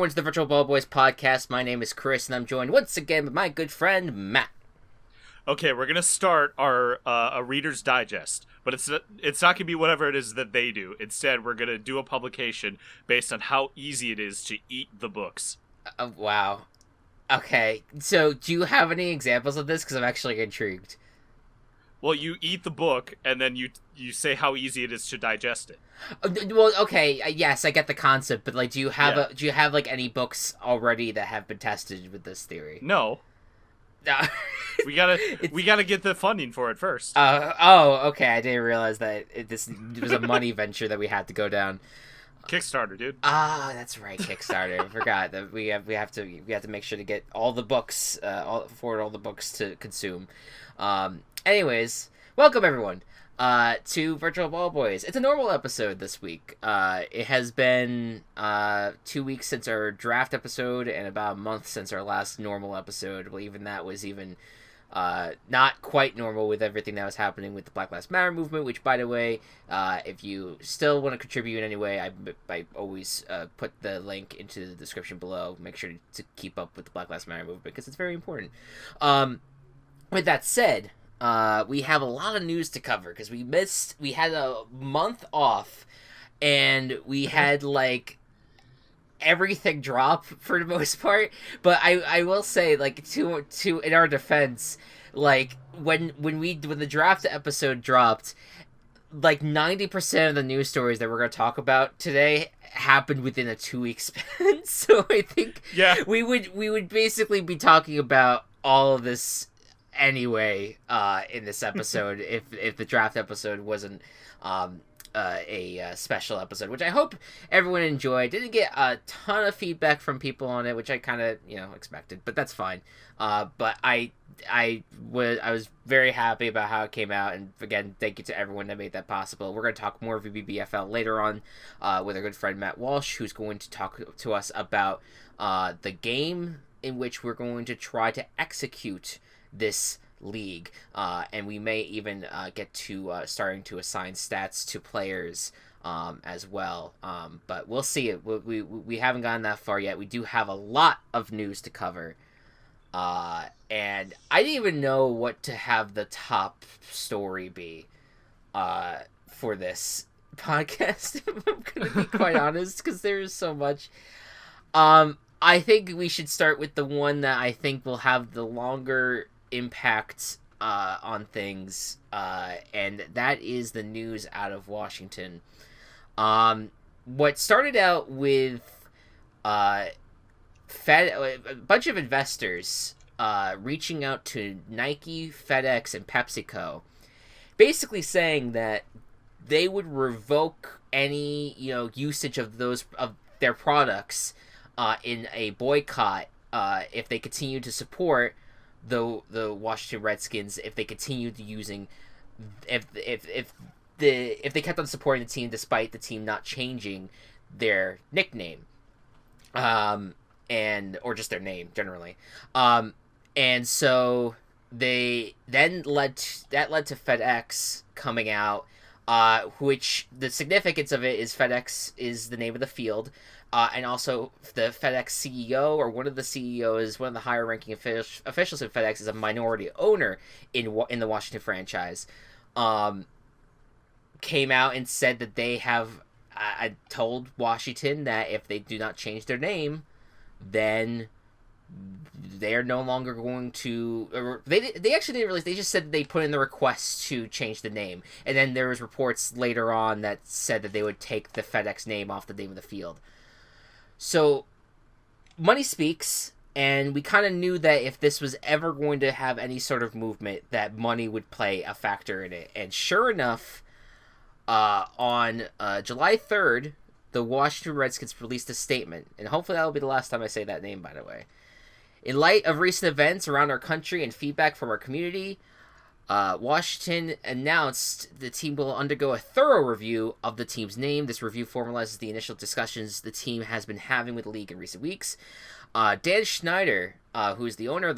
everyone to the Virtual Ball Boys podcast. My name is Chris, and I'm joined once again by my good friend, Matt. Okay, we're gonna start our a Reader's Digest, but it's not gonna be whatever it is that they do. Instead, we're gonna do a publication based on how easy it is to eat the books. Wow. Okay, so do you have any examples of this? Because I'm actually intrigued. Well, you eat the book, and then you say how easy it is to digest it. Well, okay, yes, I get the concept, but like, do you have Yeah. do you have like any books already that have been tested with this theory? No, we gotta get the funding for it first. Okay, I didn't realize that this was a money venture that we had to go down. Kickstarter, dude. That's right, Kickstarter. I forgot that we have to make sure to get all the books, afford all the books to consume. Anyways, welcome everyone to Virtual Ball Boys. It's a normal episode this week. It has been 2 weeks since our draft episode and about a month since our last normal episode. Well, even that was not quite normal with everything that was happening with the Black Lives Matter movement, which, by the way, if you still want to contribute in any way, I always put the link into the description below. Make sure to keep up with the Black Lives Matter movement because it's very important. With that said, we have a lot of news to cover because we had a month off and we had like everything drop for the most part, but I will say, like, to in our defense, like when the draft episode dropped, like 90% of the news stories that we're going to talk about today happened within a 2-week span. So I think we would basically be talking about all of this anyway in this episode if the draft episode wasn't a special episode, which I hope everyone enjoyed. Didn't get a ton of feedback from people on it, which I kind of expected, but that's fine. But I was very happy about how it came out, and again, thank you to everyone that made that possible. We're going to talk more VBBFL later on with our good friend Matt Walsh, who's going to talk to us about the game in which we're going to try to execute this league, and we may even get to starting to assign stats to players as well, but we'll see it. We haven't gotten that far yet. We do have a lot of news to cover, and I didn't even know what to have the top story be for this podcast. I'm gonna be quite honest, because there's so much. I think we should start with the one that I think will have the longer impact on things, and that is the news out of Washington. What started out with a bunch of investors reaching out to Nike, FedEx, and PepsiCo, basically saying that they would revoke any usage of their products in a boycott if they continue to support the Washington Redskins, if they continued using, if they kept on supporting the team despite the team not changing their nickname, or just their name generally, and so they then led to FedEx coming out, which the significance of it is FedEx is the name of the field. And also, the FedEx CEO, or one of the CEOs, one of the higher-ranking officials in FedEx, is a minority owner in the Washington franchise. Came out and said that they have told Washington that if they do not change their name, then they are no longer going to. Or they actually didn't release. They just said that they put in the request to change the name, and then there was reports later on that said that they would take the FedEx name off the name of the field. So, money speaks, and we kind of knew that if this was ever going to have any sort of movement, that money would play a factor in it. And sure enough, on July 3rd, the Washington Redskins released a statement, and hopefully that'll be the last time I say that name, by the way. In light of recent events around our country and feedback from our community, Washington announced the team will undergo a thorough review of the team's name. This review formalizes the initial discussions the team has been having with the league in recent weeks. Dan Schneider, who is the owner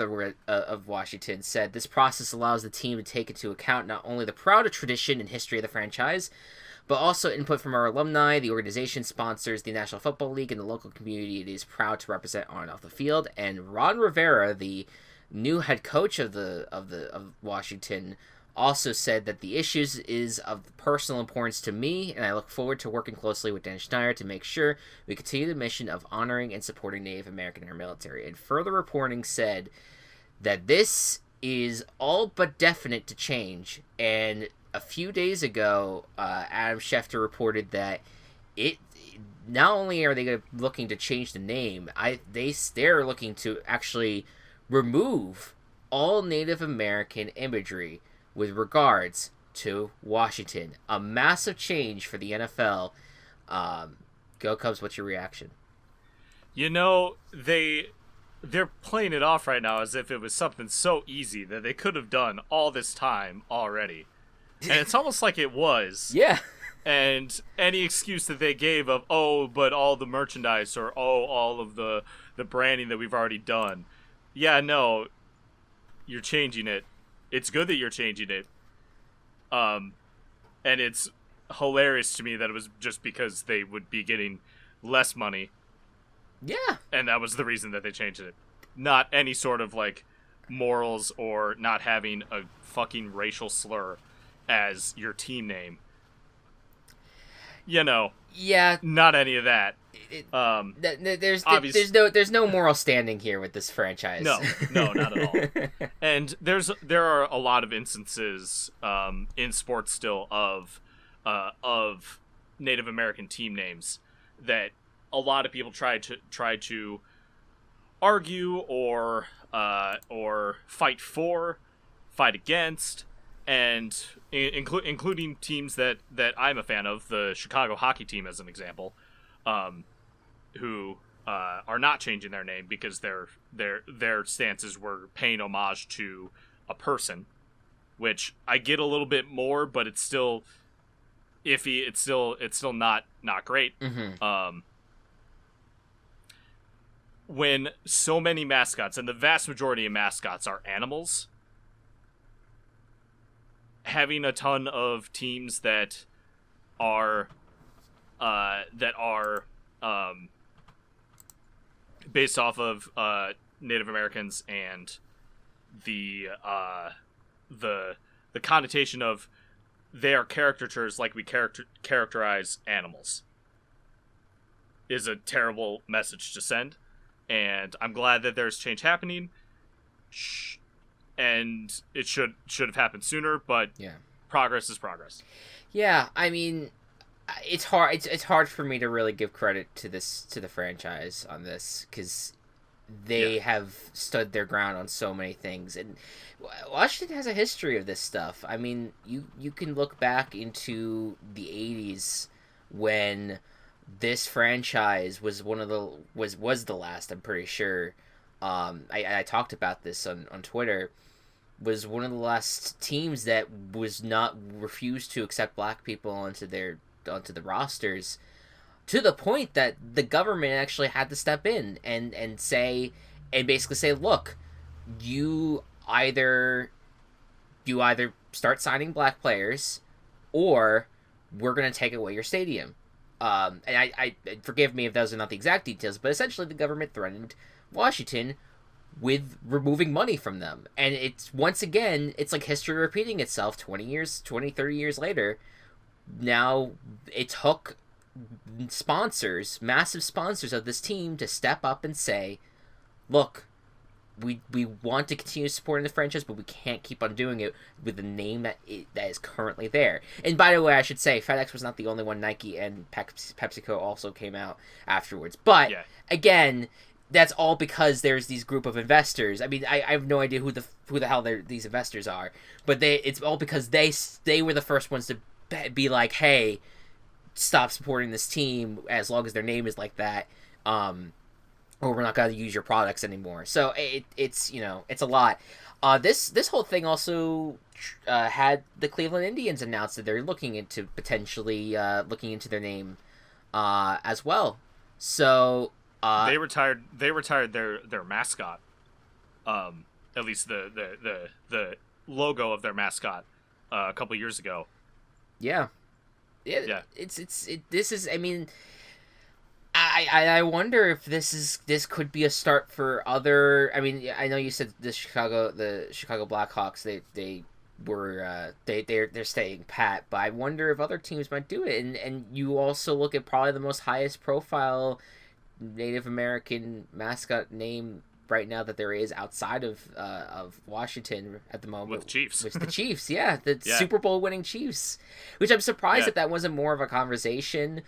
of Washington, said this process allows the team to take into account not only the proud tradition and history of the franchise, but also input from our alumni, the organization sponsors the National Football League, and the local community it is proud to represent on and off the field. And Ron Rivera, the new head coach of Washington, also said that the issues is of personal importance to me, and I look forward to working closely with Dan Schneider to make sure we continue the mission of honoring and supporting Native American in our military. And further reporting said that this is all but definite to change. And a few days ago, Adam Schefter reported that it not only are they looking to change the name, they're looking to actually remove all Native American imagery with regards to Washington. A massive change for the NFL. Go Cubs, what's your reaction? You know, they're playing it off right now as if it was something so easy that they could have done all this time already. And it's almost like it was. Yeah. And any excuse that they gave of, but all the merchandise or, all of the branding that we've already done. Yeah, no, you're changing it. It's good that you're changing it. And it's hilarious to me that it was just because they would be getting less money. Yeah. And that was the reason that they changed it. Not any sort of, morals or not having a fucking racial slur as your team name. Yeah. Not any of that. There's no moral standing here with this franchise. No, not at all. And there are a lot of instances in sports still of Native American team names that a lot of people try to argue or fight against, and including teams that I'm a fan of, the Chicago hockey team as an example, who are not changing their name because their stances were paying homage to a person, which I get a little bit more, but it's still iffy. It's still not great. Mm-hmm. When so many mascots, and the vast majority of mascots are animals, having a ton of teams that are based off of Native Americans and the connotation of they are caricatures like we characterize animals is a terrible message to send. And I'm glad that there's change happening. And it should have happened sooner, but yeah, progress is progress. Yeah, I mean, it's hard. It's hard for me to really give credit to the franchise on this, because they have stood their ground on so many things, and Washington has a history of this stuff. I mean, you can look back into the '80s when this franchise was was the last. I'm pretty sure. I talked about this on Twitter. Was one of the last teams that was not refused to accept black people onto the rosters, to the point that the government actually had to step in and basically say, look, you either start signing black players, or we're going to take away your stadium. And I forgive me if those are not the exact details, but essentially the government threatened Washington with removing money from them. And it's, once again, it's like history repeating itself 30 years later. Now it took massive sponsors of this team to step up and say, look, we want to continue supporting the franchise, but we can't keep on doing it with the name that is currently there. And by the way, I should say, FedEx was not the only one. Nike and PepsiCo also came out afterwards. But, again, that's all because there's these group of investors. I mean, I have no idea who the hell these investors are, but it's all because they were the first ones to be like, hey, stop supporting this team as long as their name is like that, or we're not going to use your products anymore. So it's a lot. This whole thing also had the Cleveland Indians announce that they're looking into potentially looking into their name as well. So they retired their mascot, at least the logo of their mascot a couple years ago. Yeah. Yeah. This is. I mean, I wonder if this could be a start for other. I mean, I know you said the Chicago Blackhawks. They're staying pat, but I wonder if other teams might do it. And you also look at probably the most highest profile Native American mascot name right now that there is outside of Washington at the moment, with Chiefs. With the Chiefs, the Super Bowl winning Chiefs, which I'm surprised that wasn't more of a conversation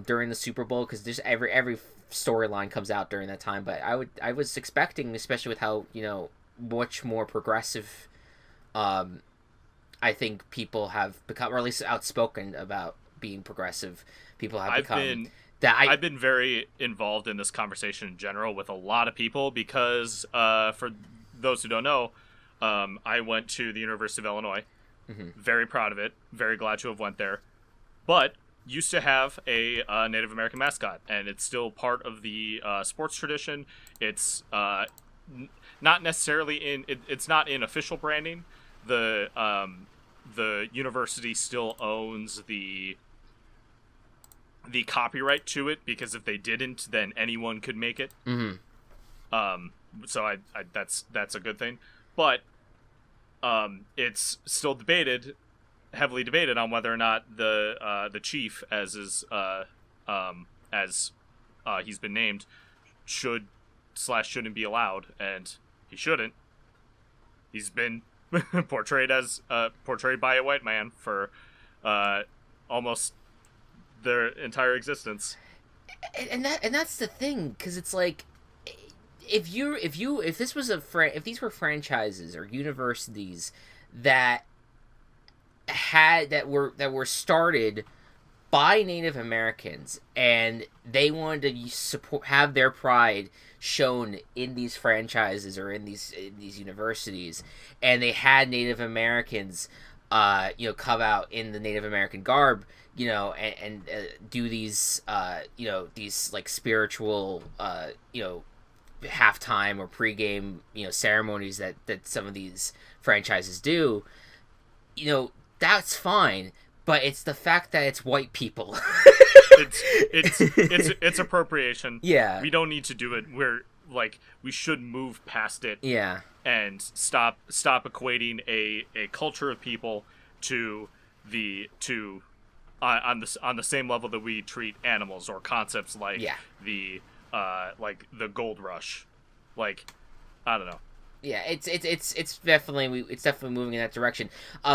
during the Super Bowl, because there's every storyline comes out during that time. But I was expecting, especially with how much more progressive I think people have become, or at least outspoken about being progressive. People have become. I've been very involved in this conversation in general with a lot of people because, for those who don't know, I went to the University of Illinois. Mm-hmm. Very proud of it. Very glad to have went there. But used to have a Native American mascot, and it's still part of the sports tradition. It's not necessarily it's not in official branding. The university still owns the copyright to it, because if they didn't, then anyone could make it. Mm-hmm. So I that's a good thing, but it's still heavily debated on whether or not the chief, as is he's been named, shouldn't be allowed, and he shouldn't. He's been portrayed by a white man for almost their entire existence, and that's the thing, because it's like, if these were franchises or universities that were started by Native Americans, and they wanted to have their pride shown in these franchises or in these universities, and they had Native Americans come out in the Native American garb, and do these these like spiritual halftime or pregame ceremonies that some of these franchises do. That's fine, but it's the fact that it's white people. it's appropriation. Yeah, we don't need to do it. We should move past it. Yeah, and stop equating a culture of people on the same level that we treat animals or concepts like the gold rush. Like, I don't know. Yeah, it's definitely moving in that direction.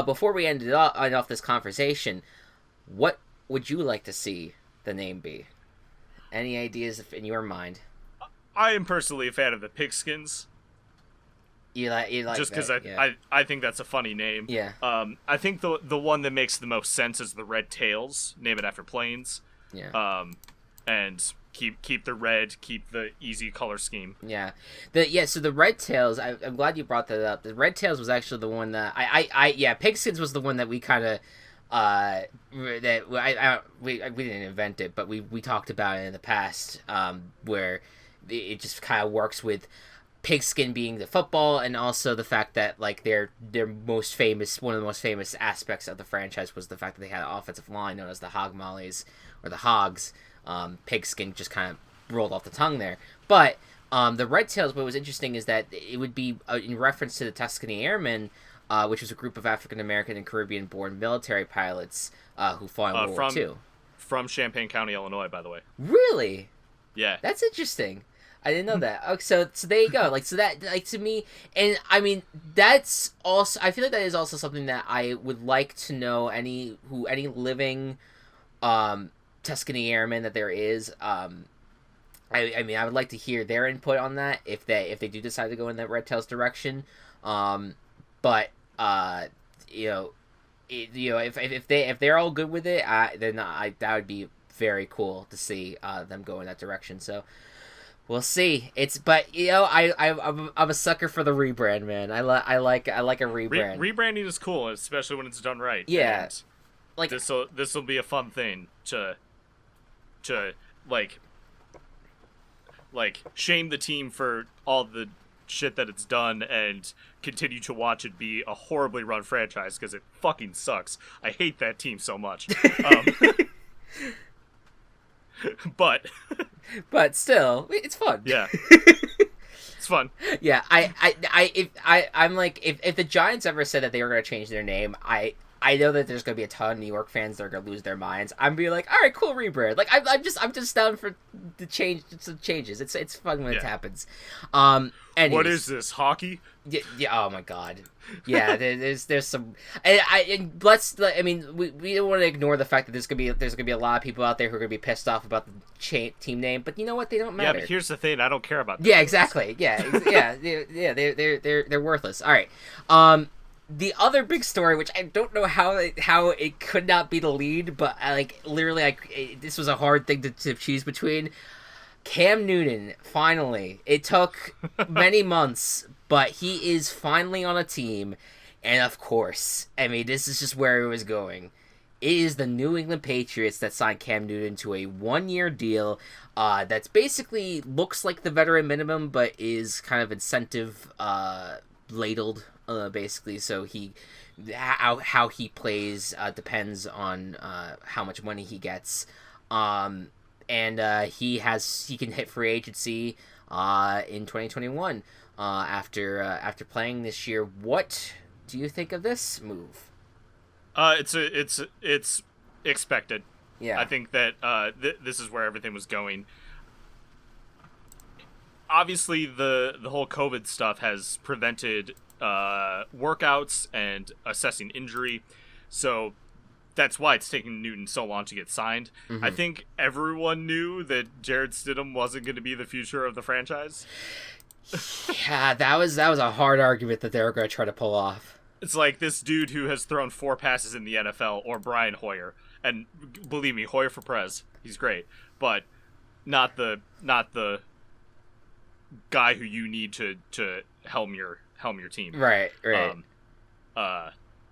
Before we end off this conversation, what would you like to see the name be? Any ideas in your mind? I am personally a fan of the Pigskins. You like just because I think that's a funny name. Yeah. I think the one that makes the most sense is the Red Tails. Name it after planes. Yeah. And keep the red, keep the easy color scheme. Yeah. So the Red Tails, I'm glad you brought that up. The Red Tails was actually the one that Pigskins was the one that we kind of we didn't invent it, but we talked about it in the past, where it just kind of works with Pigskin being the football, and also the fact that like their most famous, one of the most famous aspects of the franchise was the fact that they had an offensive line known as the Hog Mollies or the Hogs. Pigskin just kind of rolled off the tongue there, but the Red Tails, what was interesting is that it would be in reference to the Tuscany Airmen, which was a group of African American and Caribbean born military pilots who fought in World War II. From Champaign County, Illinois, by the way. Really? Yeah. That's interesting. I didn't know that. Okay, so there you go. Like, so that, like, to me, and I mean, that's also, I feel like that is also something that I would like to know any living Tuscany Airmen that there is. I mean, I would like to hear their input on that if they do decide to go in that Red Tails direction. But if they're all good with it, then that would be very cool to see them go in that direction. So we'll see. I'm a sucker for the rebrand, man. I like a rebrand. Rebranding is cool, especially when it's done right. Yeah, and like this will be a fun thing to like shame the team for all the shit that it's done and continue to watch it be a horribly run franchise because it fucking sucks. I hate that team so much. But still, it's fun. Yeah. It's fun. Yeah, I'm like, if the Giants ever said that they were going to change their name, I know that there's going to be a ton of New York fans that are going to lose their minds. I'm be like, all right, cool rebrand. Like, I'm just down for the changes. It's fun when it happens. Anyways. What is this, hockey? Yeah. Oh my God. Yeah. There's some. I mean, we don't want to ignore the fact that there's gonna be a lot of people out there who are gonna be pissed off about the team name. But you know what? They don't matter. Yeah, but here's the thing. I don't care about. Yeah. Exactly. Yeah. Yeah. They're worthless. All right. The other big story, which I don't know how it could not be the lead, but this was a hard thing to choose between. Cam Newton, finally. It took many months, but he is finally on a team. And of course, I mean, this is just where it was going. It is the New England Patriots that signed Cam Newton to a 1-year deal that's basically looks like the veteran minimum, but is kind of incentive ladled, basically. So how he plays depends on how much money he gets. And he can hit free agency in 2021 after playing this year. What do you think of this move? It's expected. Yeah, I think that this is where everything was going. Obviously, the whole COVID stuff has prevented workouts and assessing injury, so that's why it's taking Newton so long to get signed. Mm-hmm. I think everyone knew that Jared Stidham wasn't going to be the future of the franchise. Yeah, that was a hard argument that they were going to try to pull off. It's like this dude who has thrown 4 passes in the NFL, or Brian Hoyer, and believe me, Hoyer for Prez, he's great, but not the guy who you need to helm your team. Right.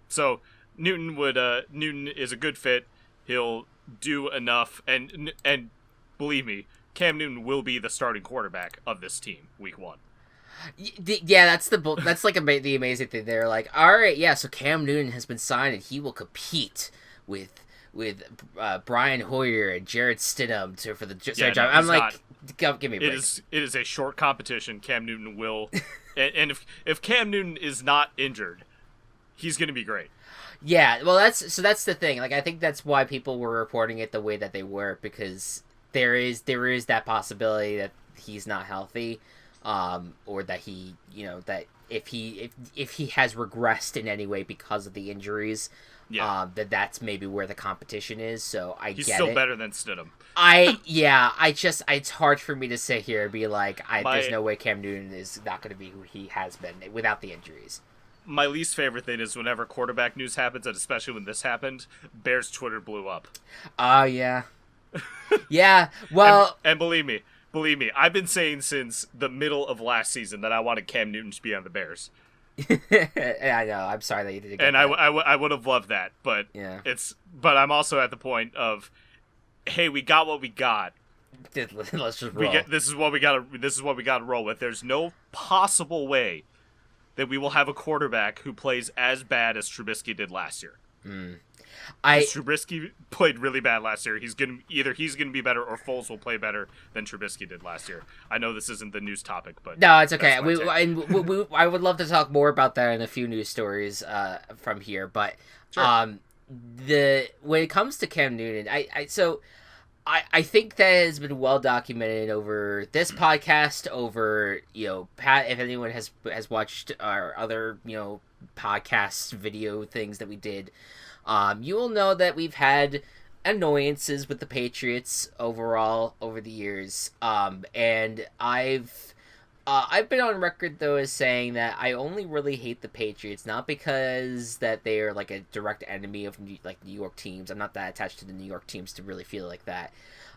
So Newton is a good fit. He'll do enough, and believe me, Cam Newton will be the starting quarterback of this team week 1. Yeah, that's the amazing thing. They're like, all right, yeah, so Cam Newton has been signed, and he will compete with Brian Hoyer and Jared Stidham for the job. I'm like, give me a break. It is a short competition. Cam Newton will, and if Cam Newton is not injured, he's going to be great. Yeah, well, that's the thing. Like, I think that's why people were reporting it the way that they were, because there is that possibility that he's not healthy, or that he, that if he has regressed in any way because of the injuries, that's maybe where the competition is. So he's still better than Stidham. It's hard for me to sit here and be like, there's no way Cam Newton is not going to be who he has been without the injuries. My least favorite thing is whenever quarterback news happens, and especially when this happened, Bears Twitter blew up. Oh, yeah. Yeah, well... and believe me, I've been saying since the middle of last season that I wanted Cam Newton to be on the Bears. I know, I'm sorry that you didn't get and that. I would have loved that, but yeah. But I'm also at the point of, hey, we got what we got. Let's just roll. This is what we got to roll with. There's no possible way that we will have a quarterback who plays as bad as Trubisky did last year. Trubisky played really bad last year. He's gonna be better, or Foles will play better than Trubisky did last year. I know this isn't the news topic, but no, it's okay. I would love to talk more about that in a few news stories from here. But sure. When it comes to Cam Newton, I think that has been well documented over this podcast, over, Pat, if anyone has watched our other, podcast video things that we did, you will know that we've had annoyances with the Patriots overall over the years. And I've been on record, though, as saying that I only really hate the Patriots, not because that they are like a direct enemy of New York teams. I'm not that attached to the New York teams to really feel like that,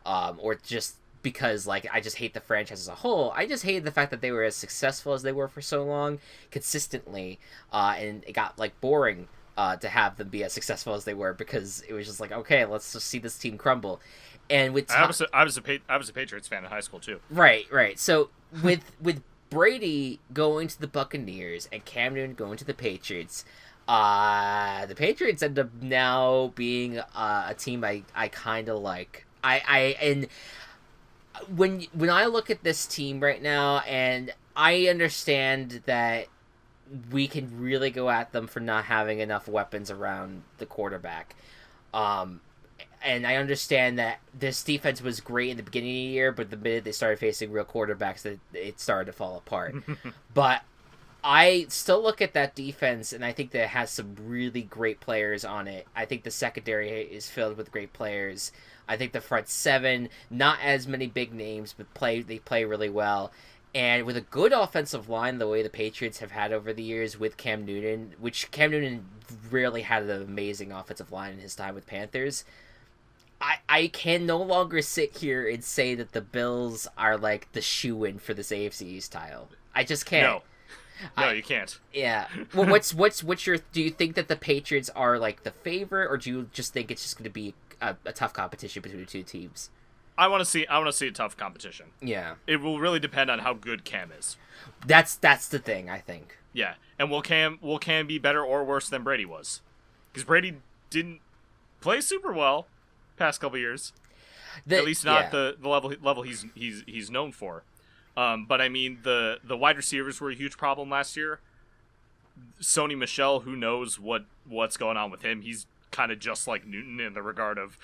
or just because I just hate the franchise as a whole. I just hated the fact that they were as successful as they were for so long, consistently, and it got boring to have them be as successful as they were, because it was just like, okay, let's just see this team crumble. And with I was a Patriots fan in high school too. Right. So with Brady going to the Buccaneers and Cam Newton going to the Patriots, the Patriots end up now being a team I kind of like. And when I look at this team right now, and I understand that we can really go at them for not having enough weapons around the quarterback. And I understand that this defense was great in the beginning of the year, but the minute they started facing real quarterbacks, it started to fall apart. But I still look at that defense, and I think that it has some really great players on it. I think the secondary is filled with great players. I think the front seven, not as many big names, but they play really well. And with a good offensive line, the way the Patriots have had over the years with Cam Newton, which Cam Newton rarely had an amazing offensive line in his time with Panthers, I can no longer sit here and say that the Bills are like the shoo-in for this AFC East title. I just can't. No, you can't. Yeah. Well, what's your? Do you think that the Patriots are like the favorite, or do you just think it's just going to be a tough competition between the two teams? I want to see a tough competition. Yeah. It will really depend on how good Cam is. That's the thing, I think. Yeah, and will Cam be better or worse than Brady was? Because Brady didn't play super well past couple years. At least not the level he's known for. But I mean the wide receivers were a huge problem last year. Sony Michel, who knows what's going on with him? He's kind of just like Newton in the regard of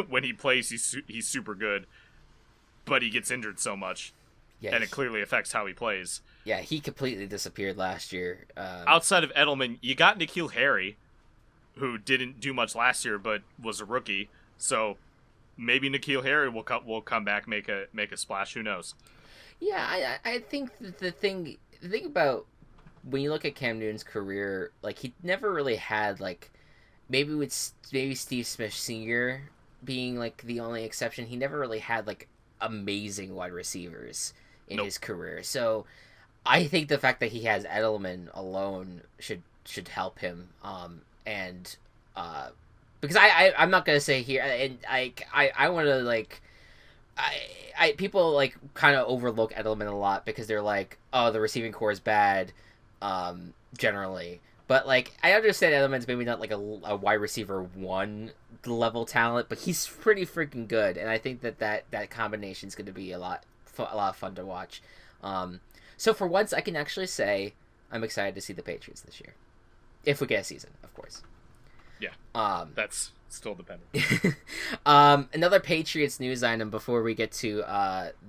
when he plays, he's super good, but he gets injured so much, and it clearly affects how he plays. Yeah, he completely disappeared last year. Outside of Edelman, you got N'Keal Harry, who didn't do much last year but was a rookie. So maybe N'Keal Harry will come back, make a splash. Who knows? Yeah, I think the thing about when you look at Cam Newton's career, like he never really had like maybe Steve Smith Sr. being like the only exception. He never really had like amazing wide receivers in his career. So I think the fact that he has Edelman alone should help him. Because I'm not gonna say here, and I want to like. People like kind of overlook Edelman a lot because they're like, oh, the receiving core is bad, generally. But like, I understand Edelman's maybe not like a wide receiver 1 level talent, but he's pretty freaking good, and I think that combination is going to be a lot of fun to watch. So for once, I can actually say I'm excited to see the Patriots this year, if we get a season, of course. Yeah. That's still dependent. Another Patriots news item before we get to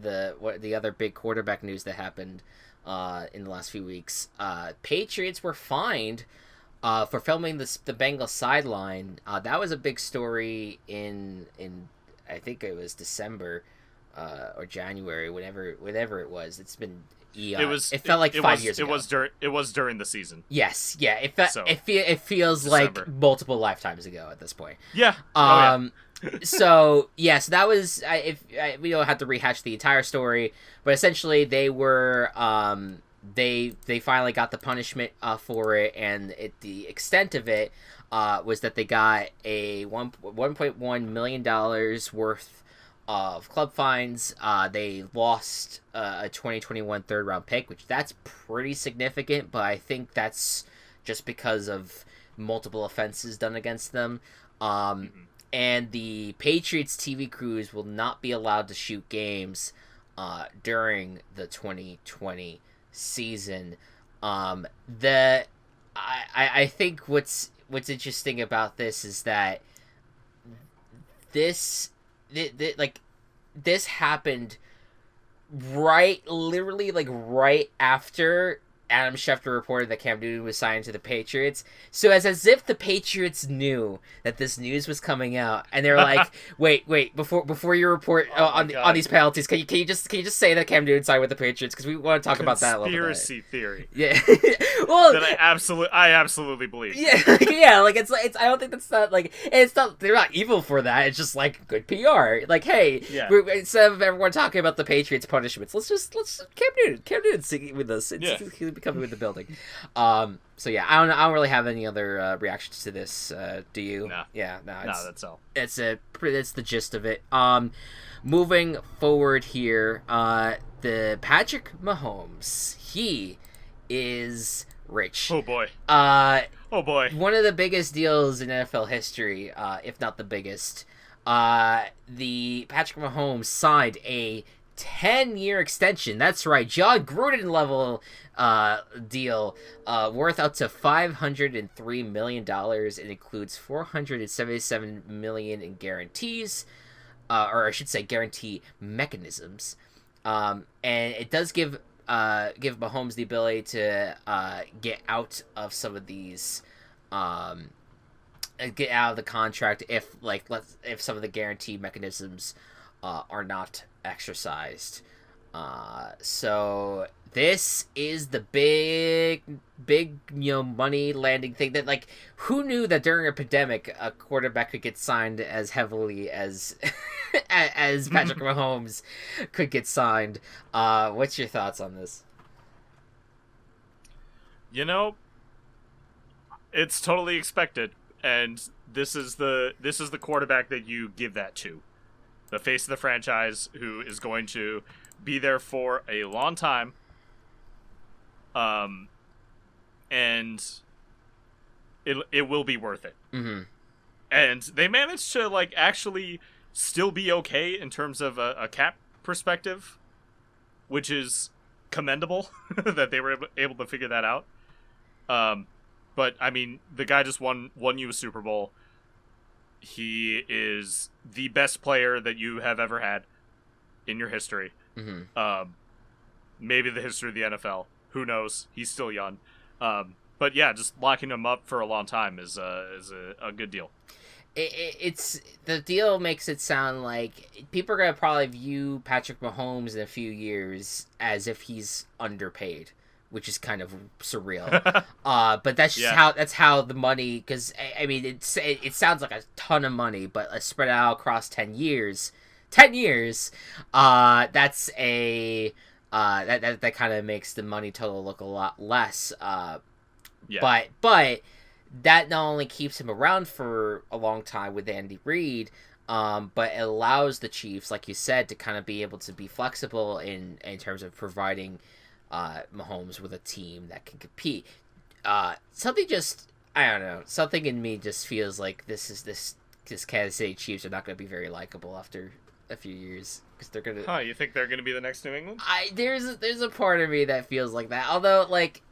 the other big quarterback news that happened in the last few weeks. Patriots were fined for filming the Bengals sideline. That was a big story in I think it was December or January, whenever it was. It's been eons. It felt like 5 years ago. It was during the season. Yes, yeah. It feels December. like multiple lifetimes ago at this point. Yeah. So yes, that was. We don't have to rehash the entire story, but essentially they were. They finally got the punishment for it, and the extent of it was that they got a $1.1 million worth of club fines. They lost a 2021 third round pick, which that's pretty significant, but I think that's just because of multiple offenses done against them. And the Patriots TV crews will not be allowed to shoot games during the 2020 season. I think what's interesting about this is that this happened literally right after Adam Schefter reported that Cam Newton was signed to the Patriots. So it's as if the Patriots knew that this news was coming out, and they're like, "Wait! Before you report on these penalties, can you just say that Cam Newton signed with the Patriots? Because we want to talk about that a little bit." Conspiracy theory. Yeah. Well, that I absolutely believe. Yeah, yeah. Like it's. I don't think that's not like. And it's not. They're not evil for that. It's just like good PR. Like, hey, instead of everyone talking about the Patriots punishments, let's Cam Newton singing with us. He'll be coming with the building. So yeah, I don't really have any other reactions to this. Do you? No. Yeah, no. That's all. It's the gist of it. Moving forward here, the Patrick Mahomes, he is rich. Oh boy. Oh boy. One of the biggest deals in NFL history, if not the biggest. The Patrick Mahomes signed a 10-year extension. That's right, John Gruden level deal, worth up to $503 million. It includes $477 million in guarantees, or I should say guarantee mechanisms. And it does give Mahomes the ability to get out of some of these, get out of the contract if some of the guarantee mechanisms are not exercised. So this is the big money landing thing that, like, who knew that during a pandemic a quarterback could get signed as heavily as as Patrick Mahomes could get signed. What's your thoughts on this? It's totally expected, and this is the quarterback that you give that to. The face of the franchise, who is going to be there for a long time. And it will be worth it. Mm-hmm. And they managed to, like, actually still be okay in terms of a cap perspective, which is commendable that they were able to figure that out. But I mean, the guy just won you a Super Bowl. He is the best player that you have ever had in your history. Mm-hmm. Maybe the history of the NFL. Who knows? He's still young. But yeah, just locking him up for a long time is a good deal. It's the deal makes it sound like people are gonna probably view Patrick Mahomes in a few years as if he's underpaid, which is kind of surreal. But that's just how the money, because I mean it sounds like a ton of money, but spread out across 10 years. 10 years, that's a that kind of makes the money total look a lot less. But that not only keeps him around for a long time with Andy Reid, but it allows the Chiefs, like you said, to kind of be able to be flexible in terms of providing Mahomes with a team that can compete. Something in me just feels like this Kansas City Chiefs are not going to be very likable after a few years, because they're gonna. You think they're gonna be the next New England? There's a part of me that feels like that. Although, like,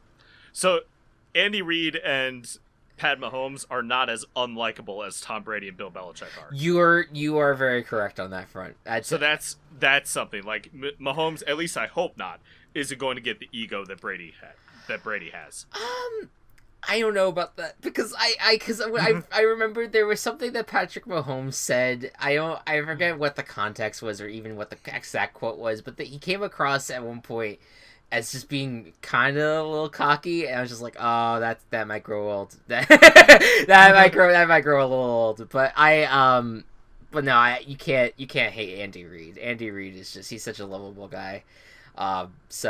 so Andy Reid and Pat Mahomes are not as unlikable as Tom Brady and Bill Belichick are. You are very correct on that front. That's something. Like, Mahomes, at least I hope not, isn't going to get the ego that Brady has. I don't know about that, because I remember there was something that Patrick Mahomes said. I forget what the context was or even what the exact quote was, but that he came across at one point as just being kind of a little cocky, and I was just like, oh, that might grow old. that might grow a little old. But you can't hate Andy Reid. Andy Reid is just, he's such a lovable guy. That's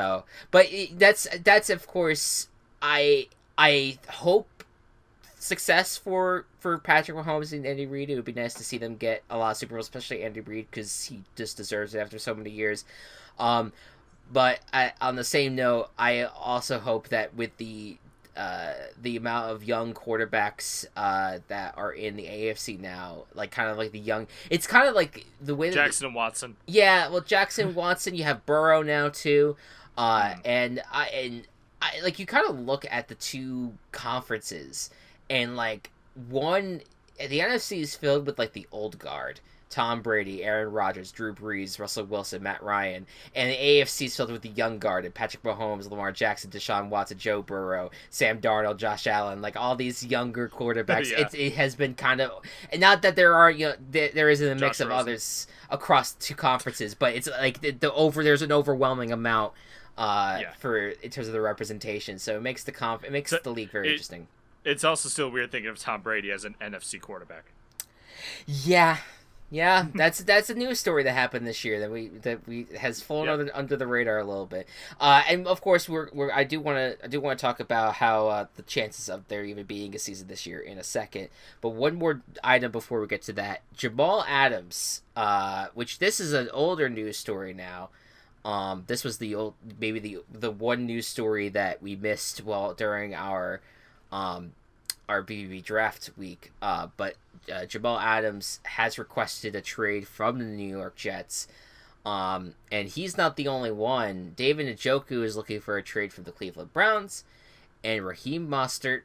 of course, I hope success for Patrick Mahomes and Andy Reid. It would be nice to see them get a lot of Super Bowls, especially Andy Reid, because he just deserves it after so many years. But on the same note, I also hope that with the amount of young quarterbacks that are in the AFC now, like kind of like the young, it's kind of like the way that Jackson and Watson. Yeah, well, Jackson, Watson. You have Burrow now too, and I like, you kind of look at the two conferences, and like the NFC is filled with like the old guard. Tom Brady, Aaron Rodgers, Drew Brees, Russell Wilson, Matt Ryan, and the AFC is filled with the young guard and Patrick Mahomes, Lamar Jackson, Deshaun Watson, Joe Burrow, Sam Darnold, Josh Allen, like all these younger quarterbacks. Yeah. It has been kind of, and not that there are, there isn't a mix of others across two conferences, but it's like there's an overwhelming amount for in terms of the representation, so it makes the league very interesting. It's also still weird thinking of Tom Brady as an NFC quarterback. Yeah, Yeah, that's a news story that happened this year that we has fallen Yep. under the radar a little bit. And of course I do want to talk about how the chances of there even being a season this year in a second. But one more item before we get to that. Jamal Adams, which this is an older news story now. This was maybe the one news story that we missed while during um our BBB draft week. But Jamal Adams has requested a trade from the New York Jets. And he's not the only one. David Njoku is looking for a trade from the Cleveland Browns, and Raheem Mostert,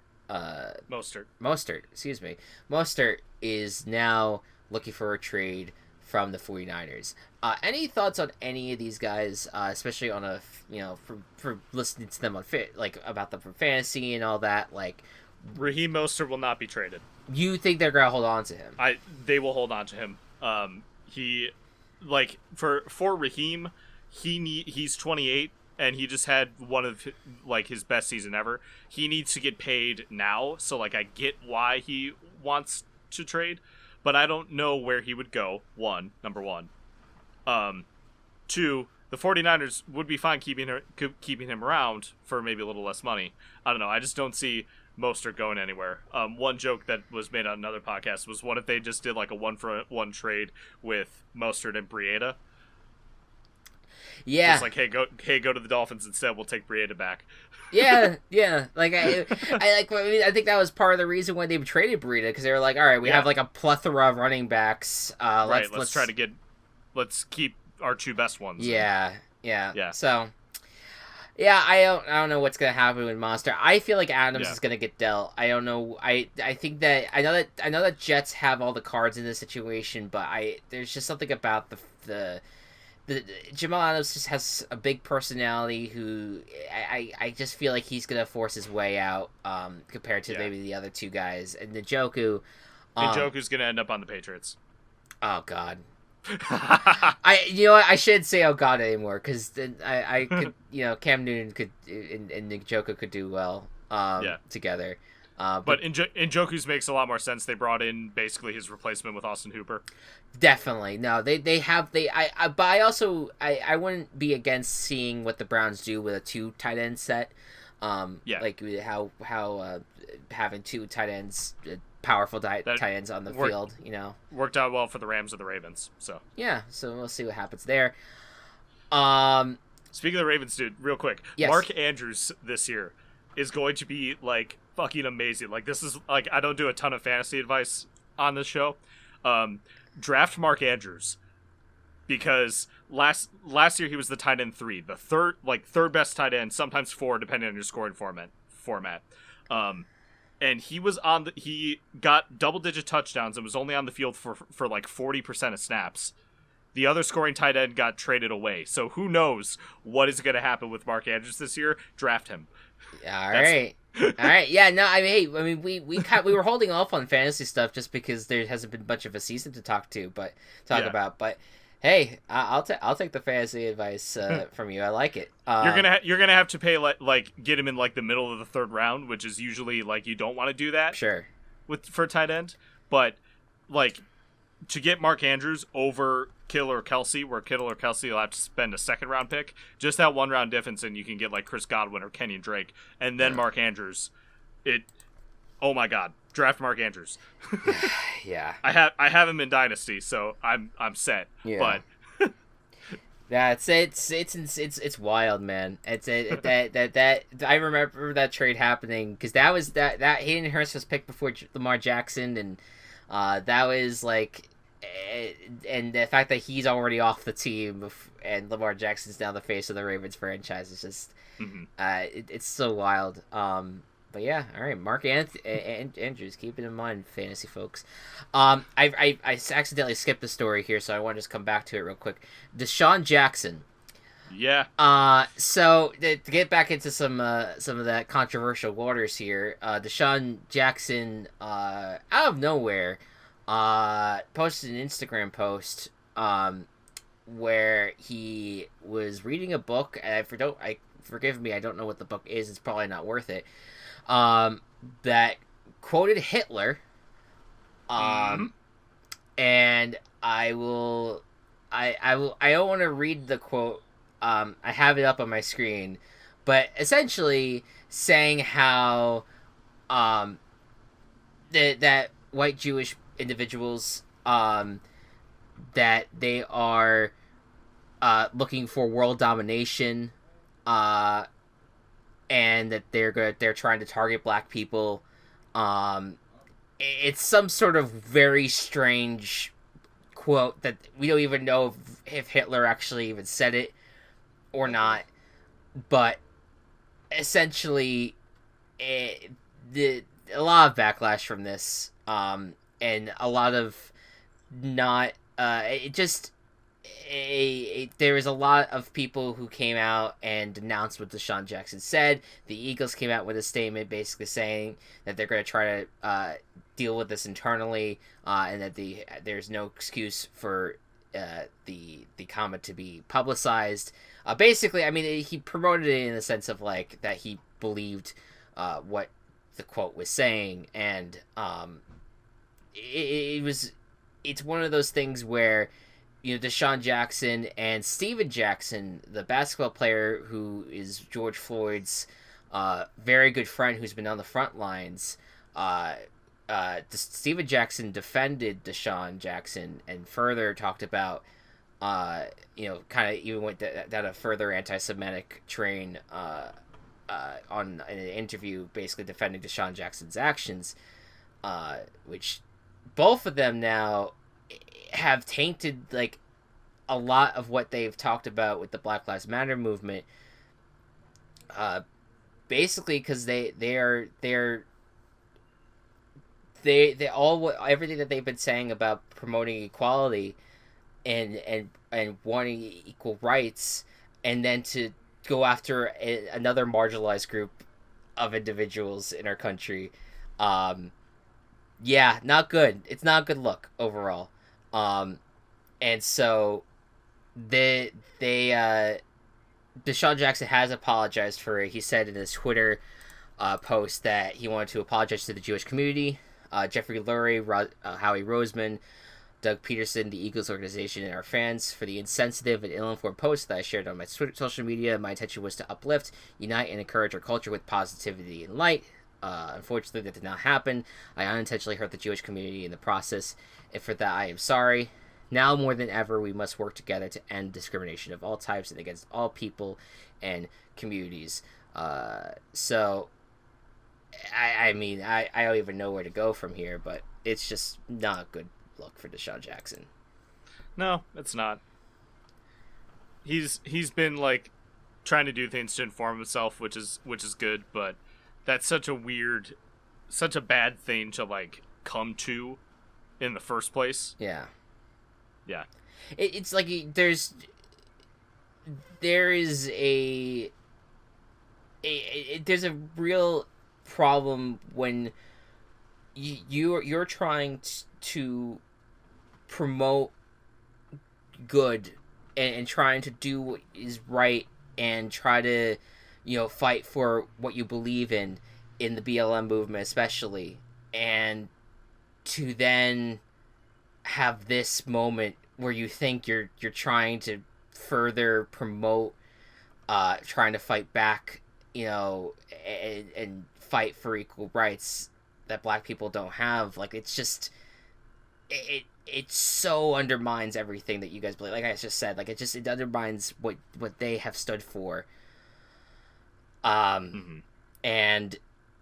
excuse me, Mostert is now looking for a trade from the 49ers. Any thoughts on any of these guys, especially on for listening to them on fit, like about them from fantasy and all that, like. Raheem Mostert will not be traded. You think they're gonna hold on to him? They will hold on to him. He, like, for Raheem, he's 28 and he just had one of his best season ever. He needs to get paid now, so like I get why he wants to trade, but I don't know where he would go. Number one. Two, the 49ers would be fine keeping him around for maybe a little less money. I don't know. I just don't see Mostert going anywhere. One joke that was made on another podcast was, what if they just did like a 1-for-1 trade with Mostert and Breida? Yeah. Just like, hey, go to the Dolphins instead. We'll take Breida back. Yeah. Like I think that was part of the reason why they traded Breida, because they were like, all right, we have like a plethora of running backs. Let's keep our two best ones. Yeah. So. Yeah, I don't know what's gonna happen with Monster. I feel like Adams is gonna get dealt. I don't know. I think that I know that Jets have all the cards in this situation, but there's just something about the Jamal Adams just has a big personality. Who I just feel like he's gonna force his way out. Compared to maybe the other two guys, and Njoku's gonna end up on the Patriots. Oh God. I shouldn't say oh God anymore, because then I could Cam Newton could and Njoku could do well together. But Njoku's makes a lot more sense. They brought in basically his replacement with Austin Hooper. Definitely. No, but I wouldn't be against seeing what the Browns do with a 2 tight end set. Like how having 2 tight ends, powerful tight ends on the field, worked out well for the Rams or the Ravens. So we'll see what happens there. Speaking of the Ravens, dude, real quick, yes. Mark Andrews this year is going to be like fucking amazing. Like, this is like, I don't do a ton of fantasy advice on this show. Draft Mark Andrews, because last year he was the tight end 3, the third best tight end, sometimes 4 depending on your scoring format. And he got double-digit touchdowns and was only on the field for like 40% of snaps. The other scoring tight end got traded away. So who knows what is going to happen with Mark Andrews this year? Draft him. All right. Yeah, no, we were holding off on fantasy stuff just because there hasn't been much of a season to talk about. But hey, I'll take the fantasy advice from you. I like it. You're gonna have to pay like get him in like the middle of the 3rd round, which is usually like you don't want to do that. Sure. For tight end, but like to get Mark Andrews over Kittle or Kelsey, where Kittle or Kelsey will have to spend a 2nd round pick, just that 1 round difference, and you can get like Chris Godwin or Kenyon Drake, and then Mark Andrews. Oh my God, draft Mark Andrews. Yeah. I have him in Dynasty, so I'm set. Yeah. But yeah, it's wild, man. That I remember that trade happening, because that was that Hayden Hurst was picked before Lamar Jackson, and that was like, and the fact that he's already off the team and Lamar Jackson's now the face of the Ravens franchise is just it's so wild. But yeah, all right, Mark Andrews, keep it in mind, fantasy folks. I accidentally skipped the story here, so I want to just come back to it real quick. Deshaun Jackson. Yeah. So to get back into some of that controversial waters here, Deshaun Jackson, out of nowhere, posted an Instagram post, where he was reading a book, and forgive me, I don't know what the book is. It's probably not worth it. That quoted Hitler, and I will. I will. I don't want to read the quote. I have it up on my screen, but essentially saying how that white Jewish individuals that they are looking for world domination, and that they're trying to target black people. It's some sort of very strange quote that we don't even know if Hitler actually even said it or not, but essentially, a lot of backlash from this, and a lot of not. It just there was a lot of people who came out and denounced what Deshaun Jackson said. The Eagles came out with a statement basically saying that they're going to try to deal with this internally, and that there's no excuse for the comment to be publicized. Basically, I mean, he promoted it in the sense of like that he believed what the quote was saying, and it's one of those things where, you know, Deshaun Jackson and Steven Jackson, the basketball player who is George Floyd's very good friend who's been on the front lines, Steven Jackson defended Deshaun Jackson and further talked about, you know, kind of even went down a further anti-Semitic train on an interview, basically defending Deshaun Jackson's actions, which both of them now have tainted like a lot of what they've talked about with the Black Lives Matter movement, basically because they all everything that they've been saying about promoting equality and wanting equal rights, and then to go after another marginalized group of individuals in our country. Yeah, not good. It's not a good look overall. And so Deshaun Jackson has apologized for it. He said in his Twitter post that he wanted to apologize to the Jewish community, Jeffrey Lurie, Howie Roseman, Doug Peterson, the Eagles organization, and our fans for the insensitive and ill-informed posts that I shared on my social media. My intention was to uplift, unite, and encourage our culture with positivity and light. Unfortunately, that did not happen. I unintentionally hurt the Jewish community in the process, and for that I am sorry. Now more than ever, we must work together to end discrimination of all types and against all people and communities. So, I mean, I don't even know where to go from here, but it's just not a good look for Deshaun Jackson. No, it's not. He's been like trying to do things to inform himself, which is good, but that's such a bad thing to like come to in the first place. Yeah. Yeah. It's like there is there's a real problem when you're trying to promote good and trying to do what is right and try to, you know, fight for what you believe in the BLM movement especially, and to then have this moment where you think you're trying to further promote trying to fight back, you know, and fight for equal rights that black people don't have. Like, it's just it so undermines everything that you guys believe. Like I just said, like it undermines what they have stood for. And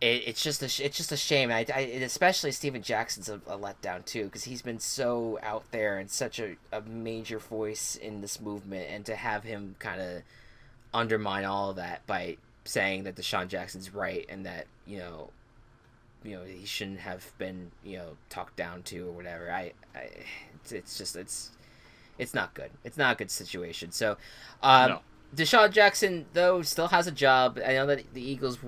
it's just a shame. I especially Steven Jackson's a letdown too, because he's been so out there and such a major voice in this movement, and to have him kind of undermine all of that by saying that Deshaun Jackson's right and that you know he shouldn't have been talked down to or whatever. It's not good. It's not a good situation. So, no. Deshaun Jackson, though, still has a job. I know that the Eagles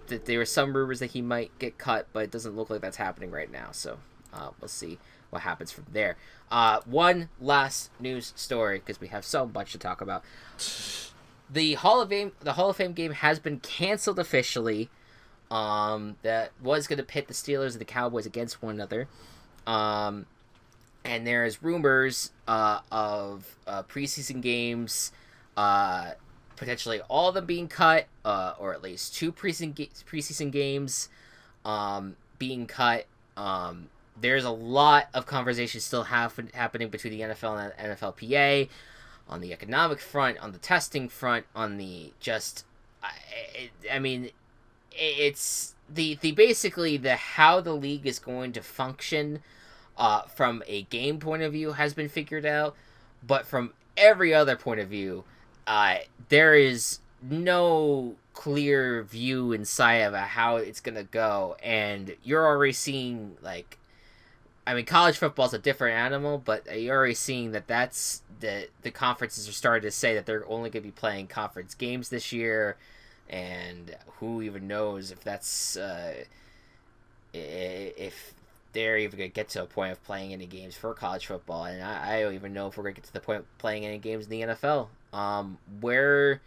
that there were some rumors that he might get cut, but it doesn't look like that's happening right now. So we'll see what happens from there. One last news story, because we have so much to talk about. The Hall of Fame game has been canceled officially. That was going to pit the Steelers and the Cowboys against one another. and there's rumors of preseason games, potentially all of them being cut, or at least two preseason games being cut. There's a lot of conversation still happening between the NFL and NFLPA on the economic front, on the testing front, on the just. I mean, it's the basically the how the league is going to function from a game point of view has been figured out, but from every other point of view, there is no clear view inside of how it's gonna go, and you're already seeing like. I mean, college football is a different animal, but you're already seeing that's the conferences are starting to say that they're only going to be playing conference games this year, and who even knows if that's if they're even going to get to a point of playing any games for college football, and I don't even know if we're going to get to the point of playing any games in the NFL. Where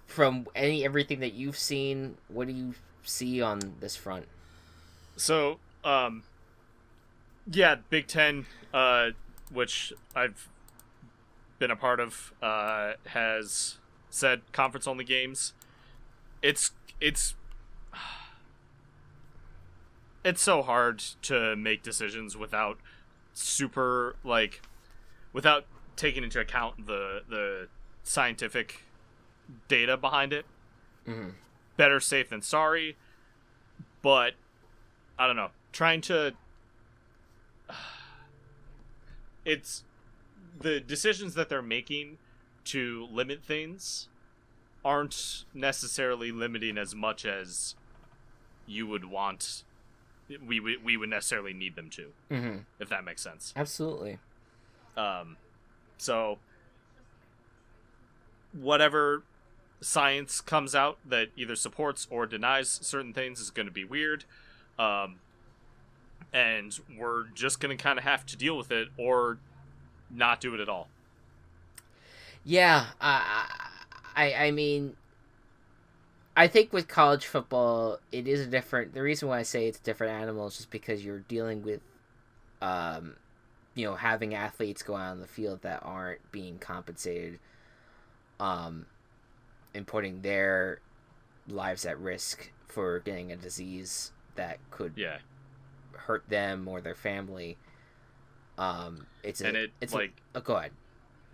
from everything that you've seen, what do you see on this front? So, yeah, Big Ten, which I've been a part of, has said conference-only games. It's so hard to make decisions without without taking into account the scientific data behind it. Mm-hmm. Better safe than sorry, but I don't know. Trying to it's the decisions that they're making to limit things aren't necessarily limiting as much as you would want we would necessarily need them to. Mm-hmm. If that makes sense. Absolutely. So whatever science comes out that either supports or denies certain things is going to be weird. And we're just going to kind of have to deal with it or not do it at all. Yeah, I mean, I think with college football, it is a different. The reason why I say it's a different animal is just because you're dealing with, having athletes go out on the field that aren't being compensated, and putting their lives at risk for getting a disease that could hurt them or their family. Go ahead.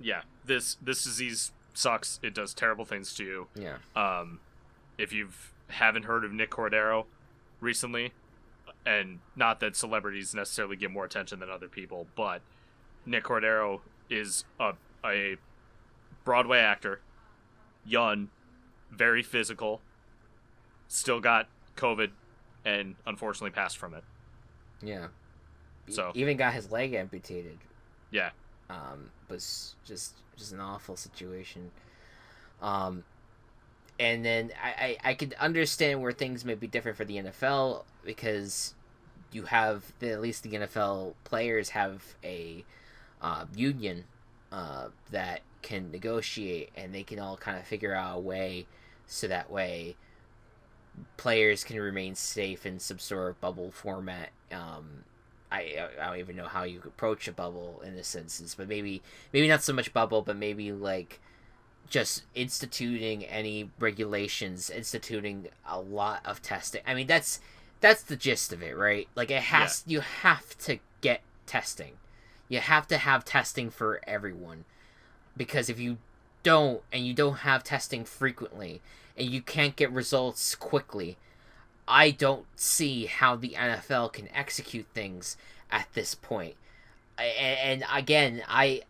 Yeah, this disease sucks. It does terrible things to you. Yeah. If you haven't heard of Nick Cordero recently, and not that celebrities necessarily get more attention than other people, but Nick Cordero is a Broadway actor, young, very physical, still got COVID, and unfortunately passed from it. Yeah. So even got his leg amputated. Yeah. Was just an awful situation. And then I could understand where things may be different for the NFL because you have at least the NFL players have a union that can negotiate, and they can all kind of figure out a way so that way players can remain safe in some sort of bubble format. I don't even know how you approach a bubble in this instance, but maybe not so much bubble, but maybe like just instituting any regulations, instituting a lot of testing. I mean, that's the gist of it, right? Like you have to get testing. You have to have testing for everyone, because if you don't, and you don't have testing frequently, and you can't get results quickly, I don't see how the NFL can execute things at this point. And again, I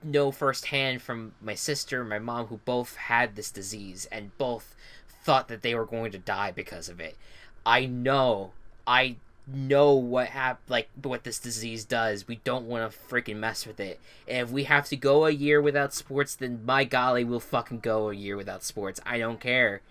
know firsthand from my sister and my mom, who both had this disease and both thought that they were going to die because of it. I know what this disease does. We don't want to freaking mess with it. And if we have to go a year without sports, then my golly, we'll fucking go a year without sports. I don't care.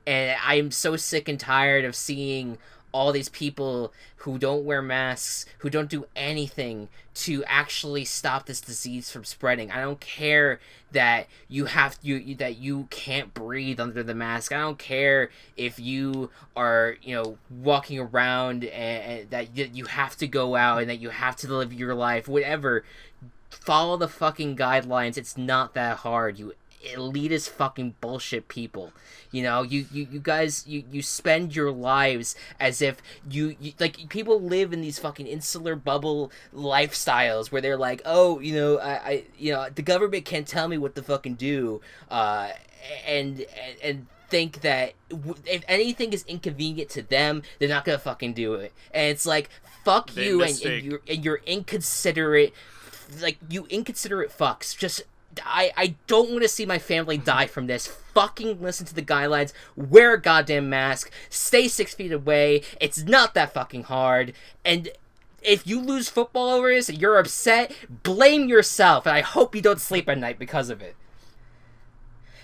And I'm so sick and tired of seeing all these people who don't wear masks, who don't do anything to actually stop this disease from spreading. I don't care that that you can't breathe under the mask. I don't care if you are, walking around and that you have to go out and that you have to live your life, whatever. Follow the fucking guidelines. It's not that hard. You elitist fucking bullshit people. You guys, you spend your lives as if you like, people live in these fucking insular bubble lifestyles where they're like, oh, I the government can't tell me what to fucking do, and think that if anything is inconvenient to them, they're not gonna fucking do it. And it's like, fuck you and you're inconsiderate, like, you inconsiderate fucks. Just I don't want to see my family die from this. Fucking listen to the guidelines. Wear a goddamn mask. Stay 6 feet away. It's not that fucking hard. And if you lose football over this and you're upset, blame yourself. And I hope you don't sleep at night because of it.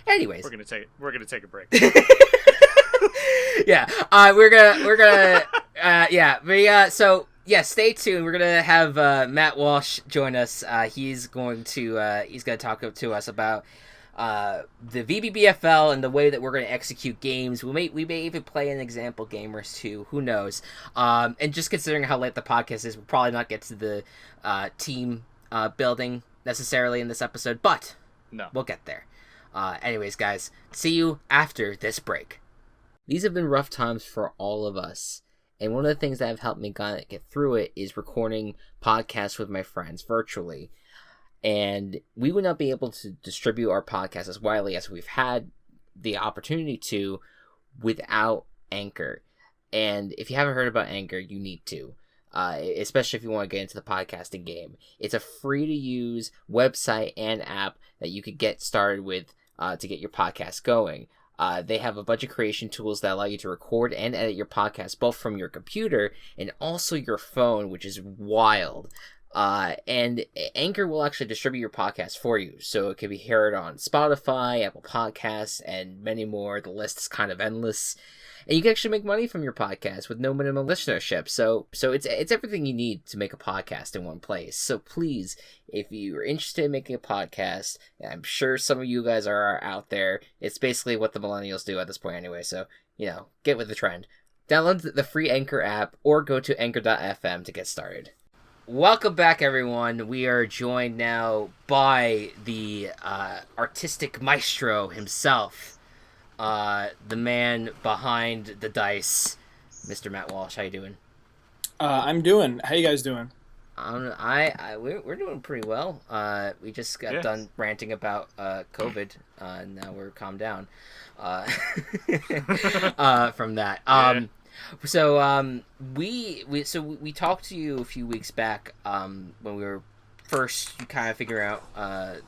Anyways, we're gonna take a break. Yeah, so. Yeah, stay tuned. We're gonna have Matt Walsh join us. He's going to talk to us about the VBBFL and the way that we're going to execute games. We may even play an example game or two. Who knows? And just considering how late the podcast is, we'll probably not get to the team building necessarily in this episode, but no, we'll get there. Anyways, guys, see you after this break. These have been rough times for all of us. And one of the things that have helped me get through it is recording podcasts with my friends virtually. And we would not be able to distribute our podcast as widely as we've had the opportunity to without Anchor. And if you haven't heard about Anchor, you need to, especially if you want to get into the podcasting game. It's a free-to-use website and app that you could get started with to get your podcast going. They have a bunch of creation tools that allow you to record and edit your podcast both from your computer and also your phone, which is wild. And Anchor will actually distribute your podcast for you, so it can be heard on Spotify, Apple Podcasts, and many more. The list is kind of endless. And you can actually make money from your podcast with no minimum listenership. So it's everything you need to make a podcast in one place. So please, if you're interested in making a podcast, and I'm sure some of you guys are out there, it's basically what the millennials do at this point anyway. So, get with the trend. Download the free Anchor app or go to anchor.fm to get started. Welcome back, everyone. We are joined now by the artistic maestro himself. The man behind the dice, Mr. Matt Walsh. How you doing? I'm doing. How you guys doing? We're doing pretty well. We just got done ranting about COVID, and now we're calmed down from that. We talked to you a few weeks back when we were first kind of figuring out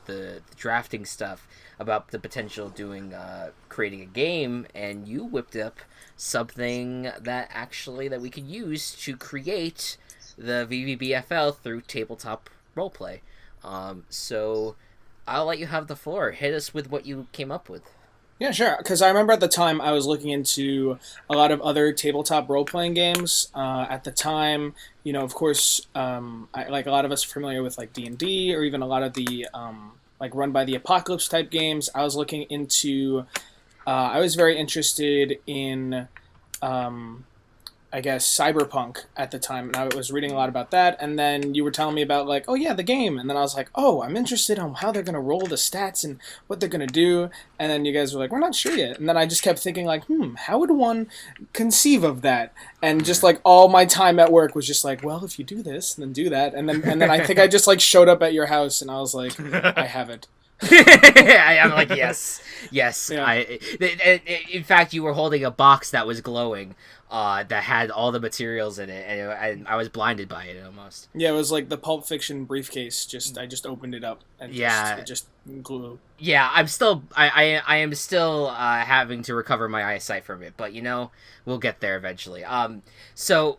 the drafting stuff about the potential of creating a game, and you whipped up something that we could use to create the VBBFL through tabletop roleplay. So I'll let you have the floor. Hit us with what you came up with. Yeah, sure. Because I remember at the time I was looking into a lot of other tabletop role-playing games. At the time, of course, like a lot of us are familiar with like D&D or even a lot of the like Run by the Apocalypse type games. I was looking into. I was very interested in. I guess Cyberpunk at the time, and I was reading a lot about that, and then you were telling me about like, oh yeah, the game, and then I was like, oh, I'm interested on how they're going to roll the stats and what they're going to do, and then you guys were like, we're not sure yet, and then I just kept thinking like, how would one conceive of that? And just like all my time at work was just like, well, if you do this, then do that, and then I think I just like showed up at your house, and I was like, I have it. I'm like, yes. Yeah. In fact, you were holding a box that was glowing, that had all the materials in it, and I was blinded by it almost. Yeah, it was like the Pulp Fiction briefcase. I just opened it up and it just glue. Yeah, I am still having to recover my eyesight from it, but we'll get there eventually. So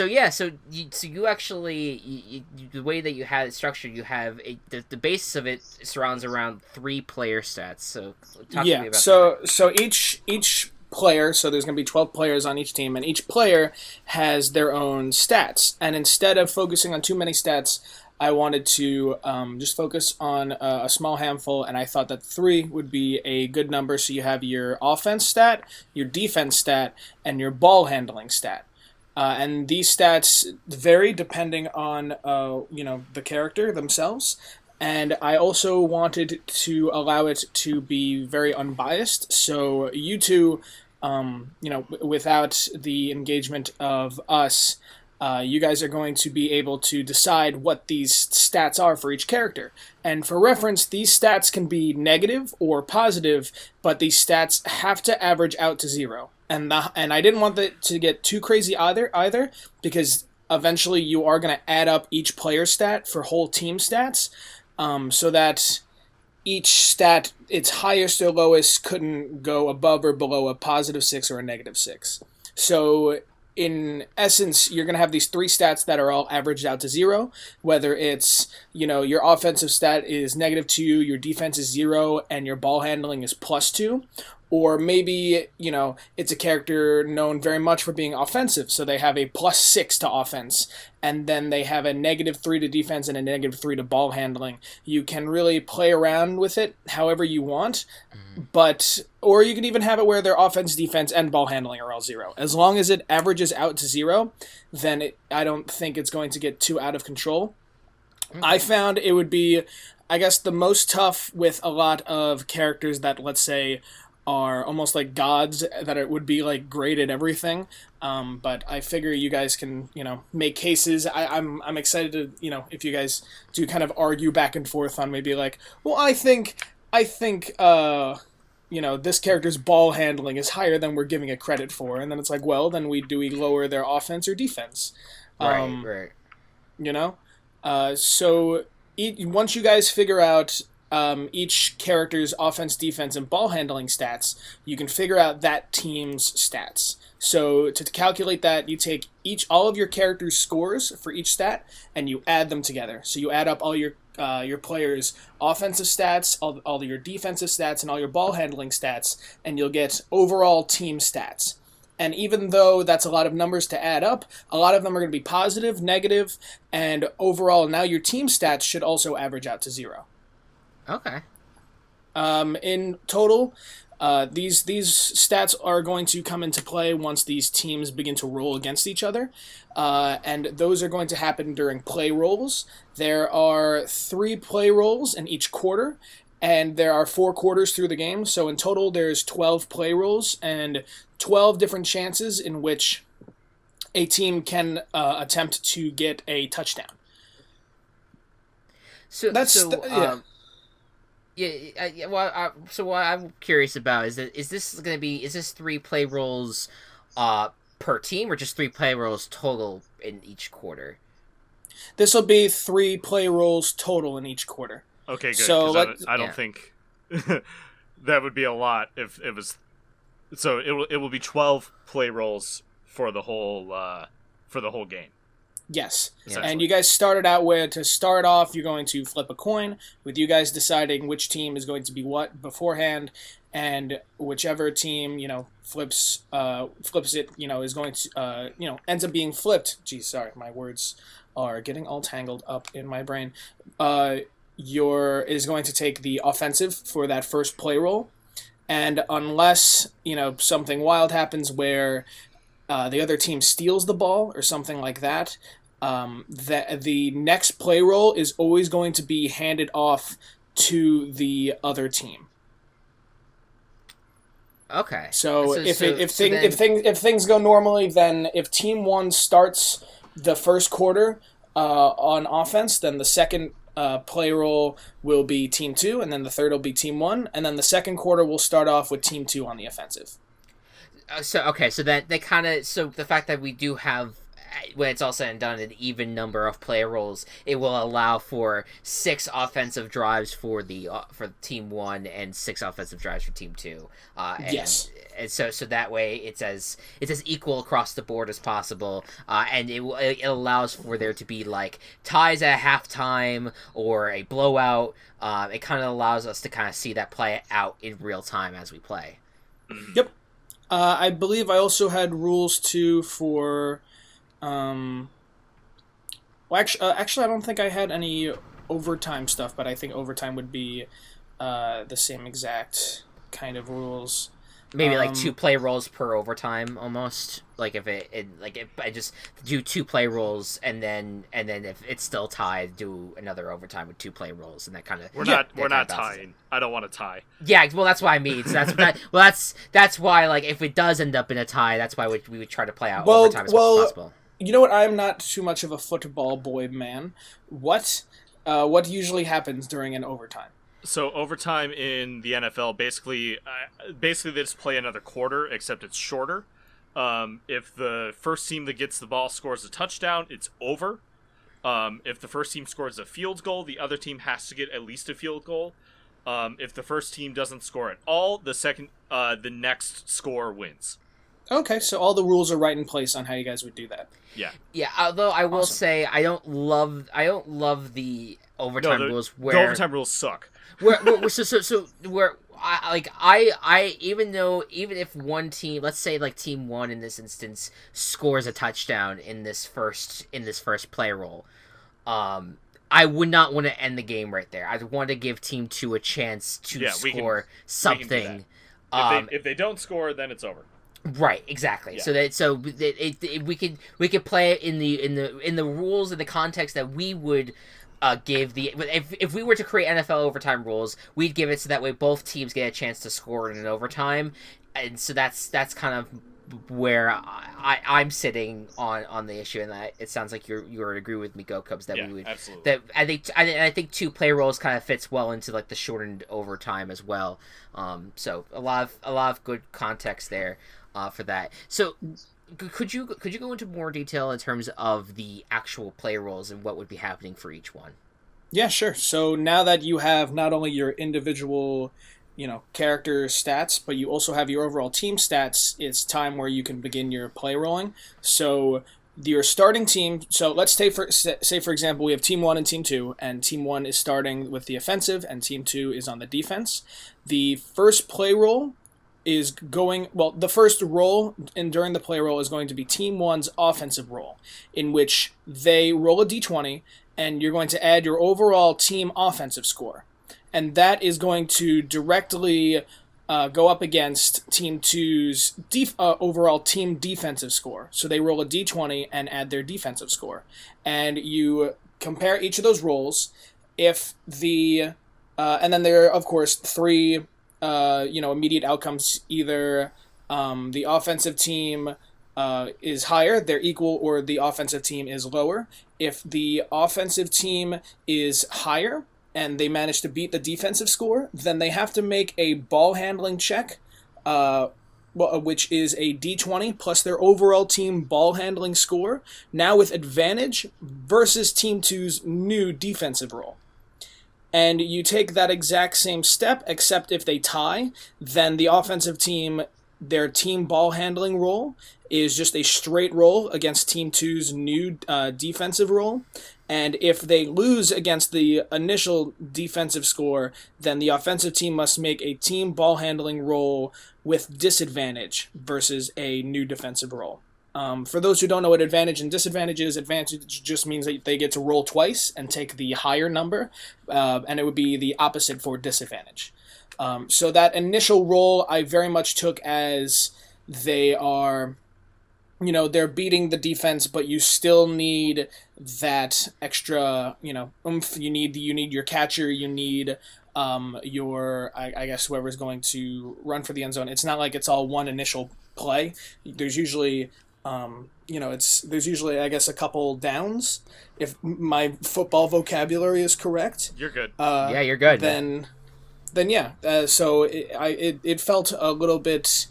you actually, the way that you had it structured, you have the basis of it surrounds around 3 player stats. So talk to me about that. So each player, so there's going to be 12 players on each team, and each player has their own stats. And instead of focusing on too many stats, I wanted to just focus on a small handful, and I thought that 3 would be a good number. So you have your offense stat, your defense stat, and your ball handling stat. And these stats vary depending on the character themselves. And I also wanted to allow it to be very unbiased. So you two, without the engagement of us, you guys are going to be able to decide what these stats are for each character. And for reference, these stats can be negative or positive, but these stats have to average out to 0. And I didn't want it to get too crazy either, because eventually you are going to add up each player stat for whole team stats, so that each stat, its highest or lowest, couldn't go above or below a +6 or a -6. So in essence, you're going to have these 3 stats that are all averaged out to 0, whether it's, your offensive stat is -2, your defense is 0, and your ball handling is +2. Or maybe, it's a character known very much for being offensive, so they have a +6 to offense, and then they have a -3 to defense and a -3 to ball handling. You can really play around with it however you want, or you can even have it where their offense, defense, and ball handling are all 0. As long as it averages out to 0, then I don't think it's going to get too out of control. I found it would be, I guess, the most tough with a lot of characters that, let's say, are almost like gods, that it would be like great at everything. But I figure you guys can, make cases. I'm excited to, if you guys do kind of argue back and forth on maybe like, well, I think, this character's ball handling is higher than we're giving it credit for. And then it's like, well, then do we lower their offense or defense? Right. So once you guys figure out each character's offense, defense, and ball handling stats, you can figure out that team's stats. So to calculate that, you take all of your characters' scores for each stat, and you add them together. So you add up all your players' offensive stats, all your defensive stats, and all your ball handling stats, and you'll get overall team stats. And even though that's a lot of numbers to add up, a lot of them are going to be positive, negative, and overall now your team stats should also average out to 0. Okay. In total, these stats are going to come into play once these teams begin to roll against each other, and those are going to happen during play rolls. There are 3 play rolls in each quarter, and there are 4 quarters through the game, so in total there's 12 play rolls and 12 different chances in which a team can attempt to get a touchdown. So what I'm curious about is this 3 play rolls per team, or just 3 play rolls total in each quarter? This will be 3 play rolls total in each quarter. Okay, good. So I don't think that would be a lot if it was. So it will be 12 play rolls for the whole game. Yes, and you guys started out where to start off, you're going to flip a coin, with you guys deciding which team is going to be what beforehand, and whichever team, flips it, is going to, ends up being flipped. Geez, sorry, my words are getting all tangled up in my brain. Is going to take the offensive for that first play roll, and unless, something wild happens where the other team steals the ball or something like that, the next play roll is always going to be handed off to the other team. Okay. So if things go normally, then if Team 1 starts the first quarter on offense, then the second play roll will be Team 2, and then the third will be Team 1, and then the second quarter will start off with Team 2 on the offensive. So the fact that we do have, when it's all said and done, an even number of play rolls, it will allow for 6 offensive drives for Team 1 and 6 offensive drives for Team 2. Yes. And so that way it's as equal across the board as possible, and it allows for there to be like ties at halftime or a blowout. It kind of allows us to kind of see that play out in real time as we play. Yep. I believe I also had rules too for. Well, actually, I don't think I had any overtime stuff, but I think overtime would be the same exact kind of rules. Maybe like 2 play rolls per overtime, almost. Like if if I just do 2 play rolls and then if it's still tied, do another overtime with 2 play rolls, and that kind of we're not tying. I don't want to tie. Yeah, well, that's what I mean. So that's why, like, if it does end up in a tie, that's why we would try to play out overtime as much as possible. You know what? I'm not too much of a football boy, man. What usually happens during an overtime? So overtime in the NFL, basically they just play another quarter, except it's shorter. If the first team that gets the ball scores a touchdown, it's over. If the first team scores a field goal, the other team has to get at least a field goal. If the first team doesn't score at all, the next score wins. Okay, so all the rules are right in place on how you guys would do that. Yeah. Yeah, although I will say I don't love the overtime rules where the overtime rules suck. Where even if one team, let's say like team 1 in this instance, scores a touchdown in this first play roll, I would not want to end the game right there. I'd want to give team 2 a chance to score something. If they don't score, then it's over. Right, exactly. Yeah. We could play it in the rules, in the context that we would give if we were to create NFL overtime rules, we'd give it so that way both teams get a chance to score in an overtime, and so that's kind of where I'm sitting on the issue, and that it sounds like you would agree with me, Go Cubs, that we would absolutely. That I think 2 play rolls kind of fits well into like the shortened overtime as well. So a lot of good context there for that. So. Could you go into more detail in terms of the actual play rolls and what would be happening for each one? Yeah, sure. So now that you have not only your individual, character stats, but you also have your overall team stats, it's time where you can begin your play rolling. So your starting team. So let's say for example we have team 1 and team 2, and team 1 is starting with the offensive, and team 2 is on the defense. The first play roll is going, the first roll and during the play roll is going to be team 1's offensive roll, in which they roll a d20, and you're going to add your overall team offensive score. And that is going to directly go up against team 2's overall team defensive score. So they roll a d20 and add their defensive score. And you compare each of those rolls. If and then there are, of course, 3 immediate outcomes. Either the offensive team is higher, they're equal, or the offensive team is lower. If the offensive team is higher and they manage to beat the defensive score, then they have to make a ball handling check, which is a d20 plus their overall team ball handling score, now with advantage versus team 2's new defensive roll. And you take that exact same step, except if they tie, then the offensive team, their team ball handling roll is just a straight roll against team 2's new defensive roll. And if they lose against the initial defensive score, then the offensive team must make a team ball handling roll with disadvantage versus a new defensive roll. For those who don't know what advantage and disadvantage is, advantage just means that they get to roll twice and take the higher number, and it would be the opposite for disadvantage. So that initial roll I very much took as they are, they're beating the defense, but you still need that extra, oomph. You need your catcher, you need I guess whoever's going to run for the end zone. It's not like it's all one initial play. There's usually there's usually, I guess, a couple downs. If my football vocabulary is correct, you're good. Yeah, you're good. Then yeah. So it felt a little bit,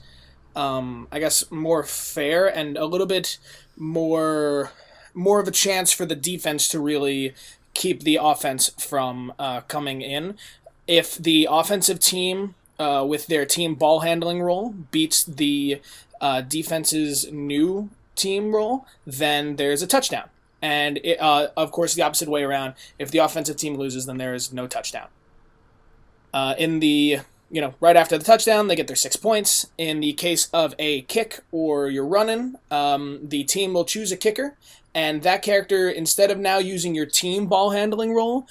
I guess, more fair and a little bit more of a chance for the defense to really keep the offense from coming in. If the offensive team, with their team ball handling roll, beats the defense's new team roll, then there's a touchdown. And of course, the opposite way around. If the offensive team loses, then there is no touchdown. In the right after the touchdown, they get their 6 points. In the case of a kick or you're running, the team will choose a kicker, and that character, instead of now using your team ball handling roll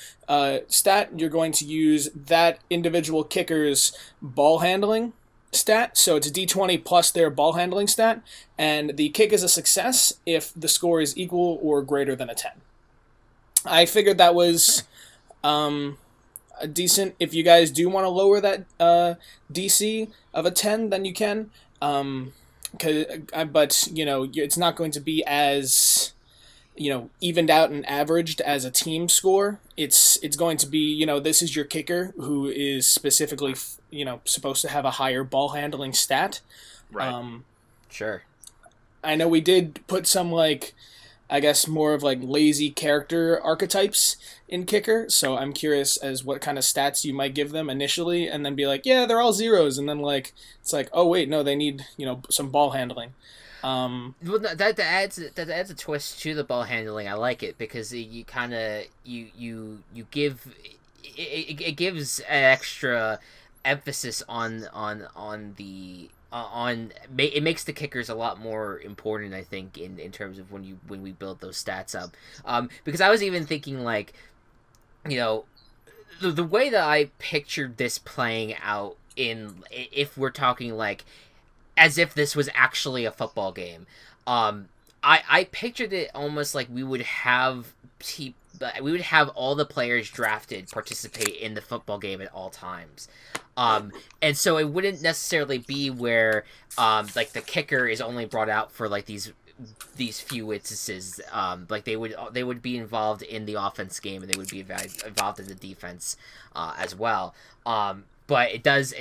stat, you're going to use that individual kicker's ball handling stat. So it's a d20 plus their ball handling stat, and the kick is a success if the score is equal or greater than a 10. I figured that was decent. If you guys do want to lower that DC of a 10, then you can. But it's not going to be as evened out and averaged as a team score. It's going to be, this is your kicker who is specifically supposed to have a higher ball handling stat. Right. Sure. I know we did put some I guess more of lazy character archetypes in kicker, so I'm curious as what kind of stats you might give them initially, and then be yeah, they're all zeros, and then it's oh wait, no, they need some ball handling. Well, that adds a twist to the ball handling. I like it because you kind of you give it gives an extra emphasis on it makes the kickers a lot more important, I think, in terms of when we build those stats up. Because I was even thinking the way that I pictured this playing out if we're talking as if this was actually a football game. I pictured it almost like we would have all the players drafted participate in the football game at all times. And so it wouldn't necessarily be where the kicker is only brought out for these few instances. They would be involved in the offense game, and they would be involved in the defense as well. But it does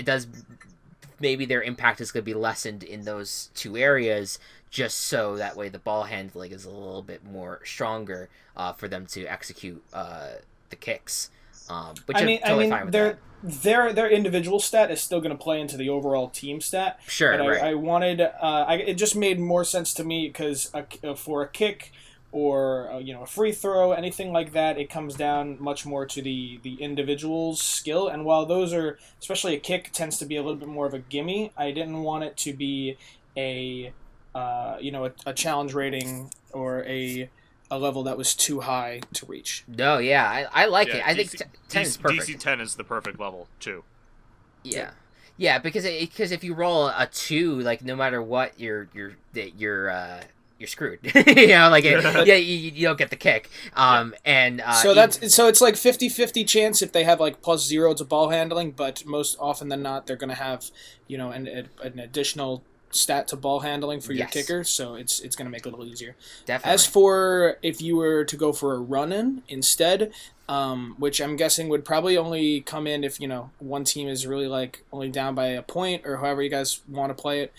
maybe their impact is going to be lessened in those two areas, just so that way the ball handling is a little bit more stronger for them to execute the kicks. Which I'm totally fine with that. Their individual stat is still going to play into the overall team stat. Sure, but right. I wanted it just made more sense to me because for a kick or a free throw, anything like that, it comes down much more to the individual's skill. And while those are, especially a kick, tends to be a little bit more of a gimme, I didn't want it to be a challenge rating or a level that was too high to reach. No, yeah, I like it. I think 10 is perfect. DC 10 is the perfect level too. Yeah. Yeah, because if you roll a 2, no matter what, you're screwed. You don't get the kick. So it's 50-50 chance if they have +0 to ball handling, but most often than not they're going to have an additional stat to ball handling for your kicker, so it's going to make it a little easier. Definitely. As for if you were to go for a run-in instead, which I'm guessing would probably only come in if one team is really only down by a point, or however you guys want to play it.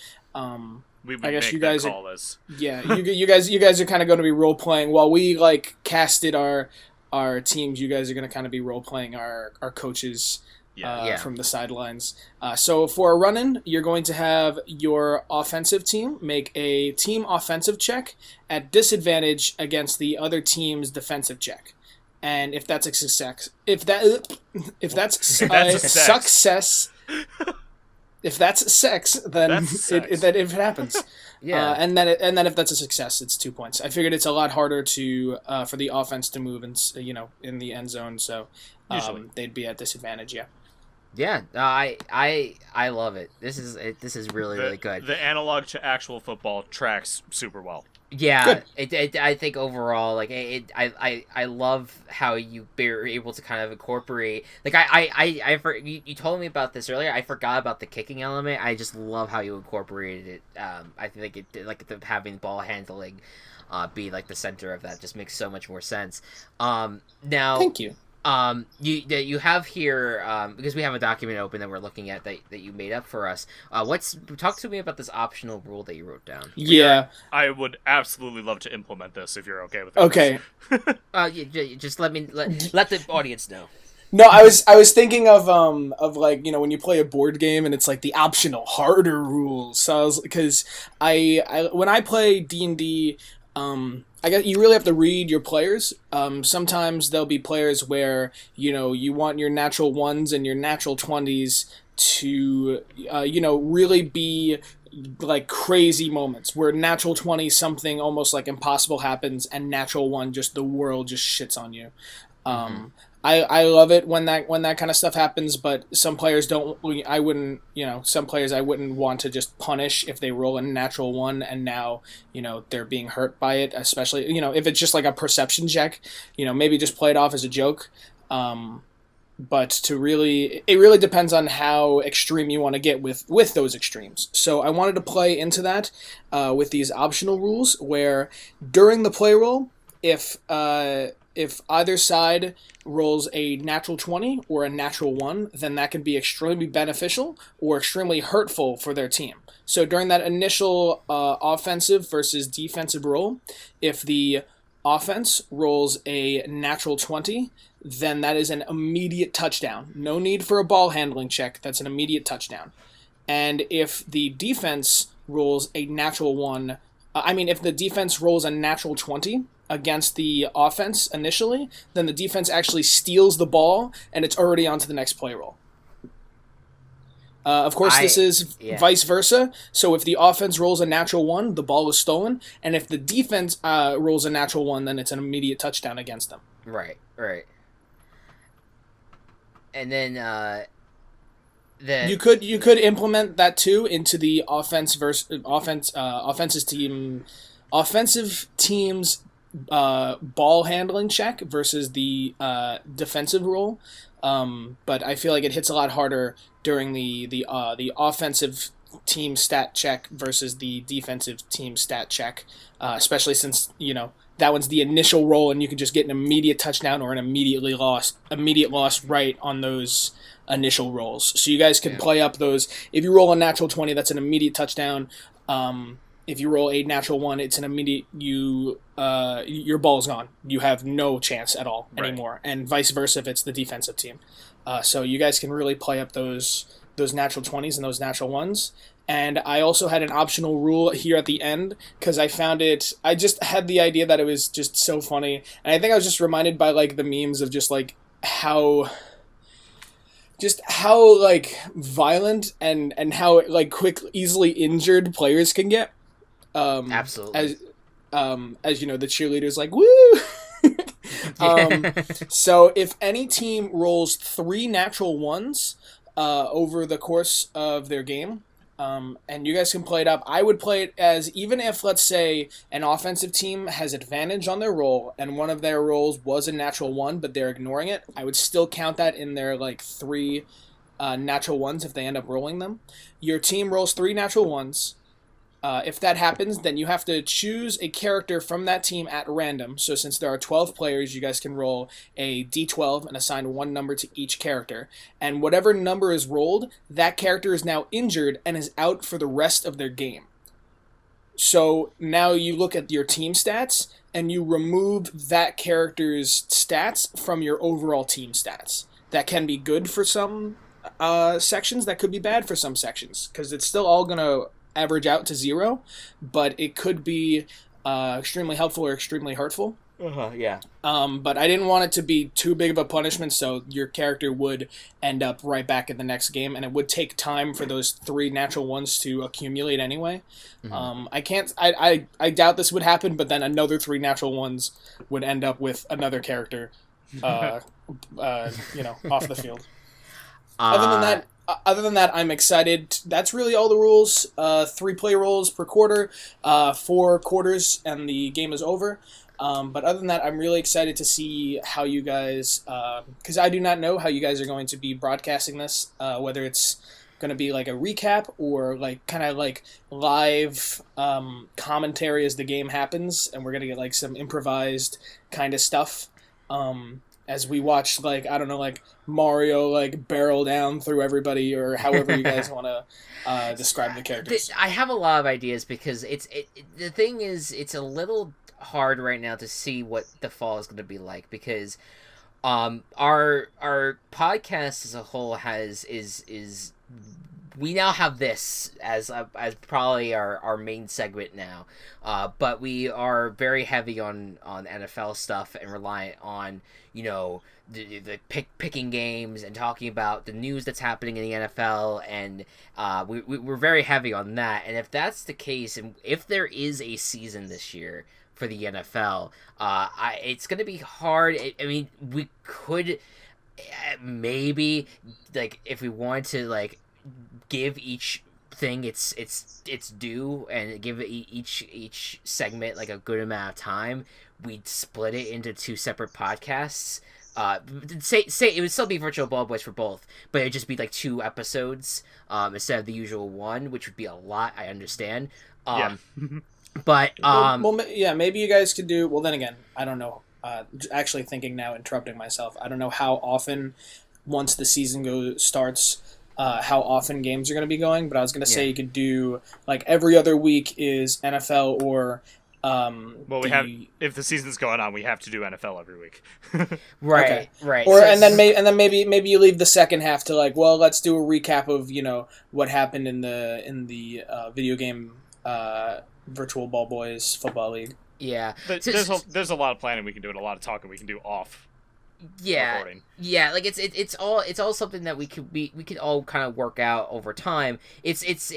We would I guess make you guys that call as you guys are kind of going to be role playing while we casted our teams. You guys are going to kind of be role playing our coaches. From the sidelines. So for a run-in, you're going to have your offensive team make a team offensive check at disadvantage against the other team's defensive check. And if that's a success, if that's a success, if that's sex, then if it happens. Yeah. And then if that's a success, it's 2 points. I figured it's a lot harder to for the offense to move in the end zone, so they'd be at disadvantage. Yeah. Yeah, I love it. This is really good. The analog to actual football tracks super well. Yeah, I think overall, I love how you were able to kind of incorporate. You told me about this earlier. I forgot about the kicking element. I just love how you incorporated it. I think having ball handling be the center of that just makes so much more sense. Now, thank you. You have here because we have a document open that we're looking at that you made up for us. Talk to me about this optional rule that you wrote down. Yeah, I would absolutely love to implement this if you're okay with it. Okay. Just let the audience know. No, I was thinking of when you play a board game and it's the optional harder rules. So because I when I play D&D. I guess you really have to read your players. Sometimes there'll be players where you want your natural ones and your natural 20s to really be like crazy moments where natural 20 something almost like impossible happens, and natural one just the world just shits on you. I love it when that kind of stuff happens, but some players don't. I wouldn't, some players I wouldn't want to just punish if they roll a natural one and now they're being hurt by it. Especially if it's just like a perception check, maybe just play it off as a joke. But it really depends on how extreme you want to get with those extremes. So I wanted to play into that with these optional rules where during the play roll, if either side rolls a natural 20 or a natural 1, then that can be extremely beneficial or extremely hurtful for their team. So during that initial offensive versus defensive roll, if the offense rolls a natural 20, then that is an immediate touchdown. No need for a ball handling check. That's an immediate touchdown. And if the defense rolls a natural 1, if the defense rolls a natural 20 against the offense initially, then the defense actually steals the ball and it's already on to the next play roll. Of course, this is vice versa. So if the offense rolls a natural 1, the ball is stolen. And if the defense rolls a natural 1, then it's an immediate touchdown against them. Right. And then you could implement that too into the offensive team's ball handling check versus the defensive roll. But I feel like it hits a lot harder during the offensive team stat check versus the defensive team stat check, especially since that one's the initial roll and you can just get an immediate touchdown or an immediate loss right on those initial rolls. So you guys can play up those. If you roll a natural 20, that's an immediate touchdown. If you roll a natural 1, it's an immediate your ball's gone. You have no chance at all anymore. Right. And vice versa if it's the defensive team. So you guys can really play up those natural 20s and those natural 1s. And I also had an optional rule here at the end because I just had the idea that it was just so funny. And I think I was just reminded by like the memes of just like how like violent and how like quick, easily injured players can get. Absolutely. As the cheerleaders like woo. So if any team rolls 3 natural 1s over the course of their game, and you guys can play it up, I would play it as, even if, let's say, an offensive team has advantage on their roll and one of their rolls was a natural 1 but they're ignoring it, I would still count that in their like 3 natural 1s if they end up rolling them. Your team rolls 3 natural 1s. If that happens, then you have to choose a character from that team at random. So since there are 12 players, you guys can roll a d12 and assign 1 number to each character. And whatever number is rolled, that character is now injured and is out for the rest of their game. So now you look at your team stats and you remove that character's stats from your overall team stats. That can be good for some sections, that could be bad for some sections, because it's still all going to average out to 0, but it could be extremely helpful or extremely hurtful. Yeah. But I didn't want it to be too big of a punishment, so your character would end up right back in the next game, and it would take time for those 3 natural 1s to accumulate anyway. I doubt this would happen, but then another 3 natural 1s would end up with another character, off the field. Other than that, I'm excited. That's really all the rules. 3 play rolls per quarter, 4 quarters, and the game is over. But other than that, I'm really excited to see how you guys, because I do not know how you guys are going to be broadcasting this, whether it's going to be like a recap or like kind of like live commentary as the game happens, and we're going to get like some improvised kind of stuff. As we watch, like, I don't know, like Mario, like, barrel down through everybody, or however you guys want to describe the characters. I have a lot of ideas because the thing is, it's a little hard right now to see what the fall is going to be like, because our podcast as a whole is we now have this as probably our main segment now, but we are very heavy on NFL stuff and reliant on the picking games and talking about the news that's happening in the NFL, and we're very heavy on that. And if that's the case, and if there is a season this year for the NFL, it's going to be hard. I mean, we could maybe, like, if we wanted to, like, give each thing its due and give each segment like a good amount of time, we'd split it into 2 separate podcasts. Say it would still be Virtual Ball Boys for both, but it'd just be like 2 episodes instead of the usual 1, which would be a lot. I understand. But maybe you guys could do. Well, then again, I don't know. Actually, thinking now, interrupting myself. I don't know how often, once the season starts, how often games are going to be going. But I was going to say you could do like every other week is NFL or. If the season's going on, we have to do NFL every week. Right. Or so, and then maybe you leave the second half to like, well, let's do a recap of what happened in the video game Virtual Ball Boys Football League. Yeah, there's a lot of planning we can do and a lot of talking we can do off. Recording. Like it's all something that we could all kind of work out over time. It is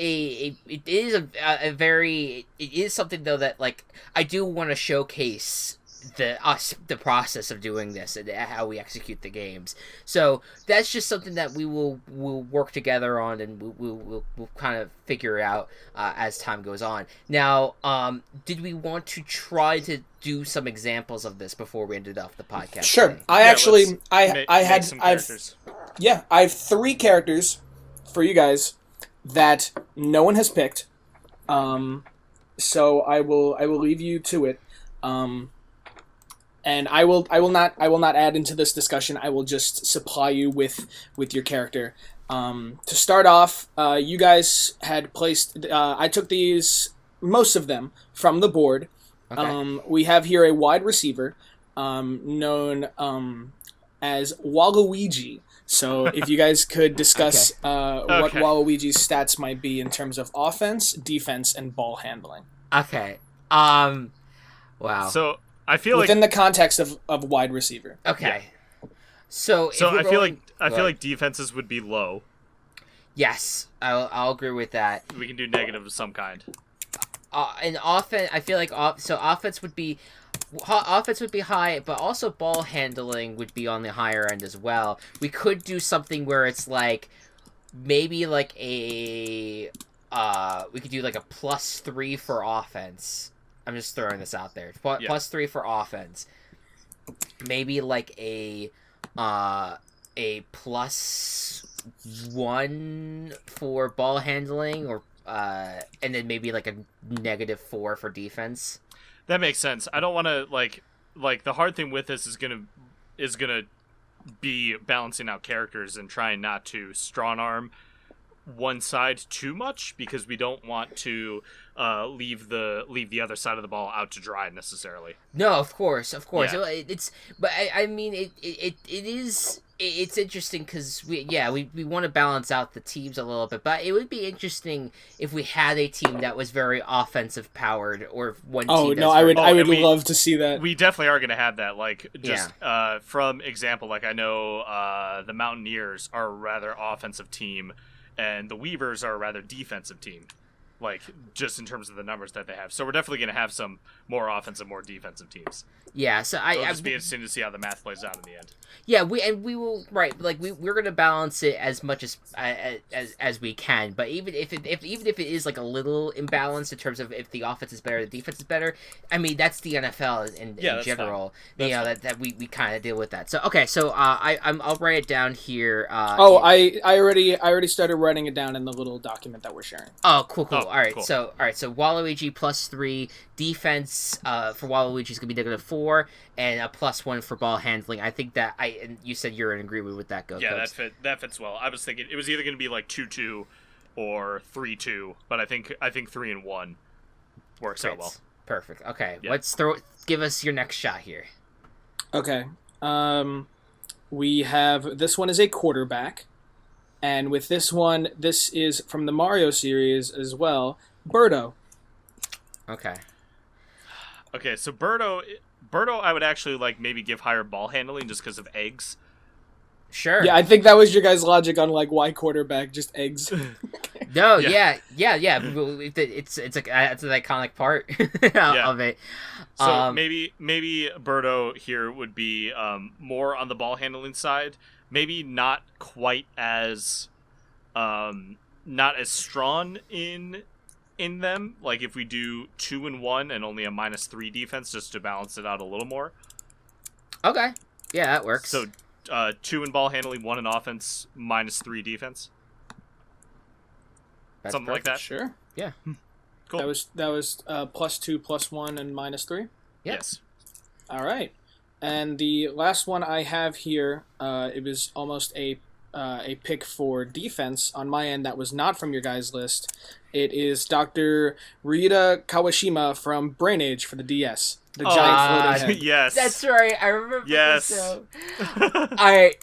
something though that, like, I do want to showcase the process of doing this and how we execute the games. So that's just something that we'll work together on, and we'll kind of figure it out as time goes on. Now, did we want to try to do some examples of this before we ended off the podcast? Sure. Today? I have 3 characters for you guys that no one has picked. So I will leave you to it. And I will not add into this discussion. I will just supply you with your character. To start off, you guys had placed. I took most of them from the board. Okay. We have here a wide receiver, known as Waluigi. So if you guys could discuss what Waluigi's stats might be in terms of offense, defense, and ball handling. Okay. Wow. So I feel within the context of wide receiver. Okay. Yeah. So I feel like defenses would be low. Yes, I'll agree with that. We can do negative of some kind. And offense, I feel like offense would be high, but also ball handling would be on the higher end as well. We could do something where it's like maybe like we could do like a +3 for offense. I'm just throwing this out there. +3 for offense. Maybe like a +1 for ball handling, or and then maybe like a -4 for defense. That makes sense. I don't want to like the hard thing with this is gonna be balancing out characters and trying not to strong arm one side too much, because we don't want to leave the other side of the ball out to dry necessarily. No, of course. Yeah. I mean it's interesting because we want to balance out the teams a little bit, but it would be interesting if we had a team that was very offensive powered, or one team. I would love to see that. We definitely are going to have that. Like, just from example, like I know the Mountaineers are a rather offensive team, and the Weavers are a rather defensive team, like, just in terms of the numbers that they have. So we're definitely going to have some more offensive, more defensive teams. Yeah, so it'll just be interesting to see how the math plays out in the end. Yeah, we will, right? Like we're gonna balance it as much as we can. But even if it is like a little imbalanced in terms of if the offense is better, the defense is better. I mean, that's the NFL in general. That we kind of deal with that. So okay, so I'll write it down here. I already started writing it down in the little document that we're sharing. Oh, cool. Oh, all right, cool. So Waluigi +3 defense for Waluigi is gonna be -4, and a +1 for ball handling. I think that and you said you're in agreement with that. Yeah, that fits well. I was thinking it was either going to be like 2-2 or 3-2, but I think 3-1 works out well. Perfect. Okay, yeah. Give us your next shot here. Okay. We have, this one is a quarterback. And with this one, this is from the Mario series as well, Birdo. Okay. Okay, so Birdo, I would actually like maybe give higher ball handling just because of eggs. Sure. Yeah, I think that was your guys' logic on like why quarterback, just eggs. No, Yeah. yeah. It's an iconic part of it. So maybe Birdo here would be more on the ball handling side. Maybe not quite as not as strong in them. Like if we do 2 and 1 and only a -3 defense, just to balance it out a little more. Okay. Yeah, that works. So 2 in ball handling, 1 in offense, -3 defense. That's Something perfect. like that. Sure. Yeah. That Cool. was +2, +1, and -3. Yeah. Yes. All right. And the last one I have here, it was almost a pick for defense on my end that was not from your guys' list. It is Dr. Rita Kawashima from Brain Age for the DS. The giant floating head. Yes. That's right. I remember. Yes. All right.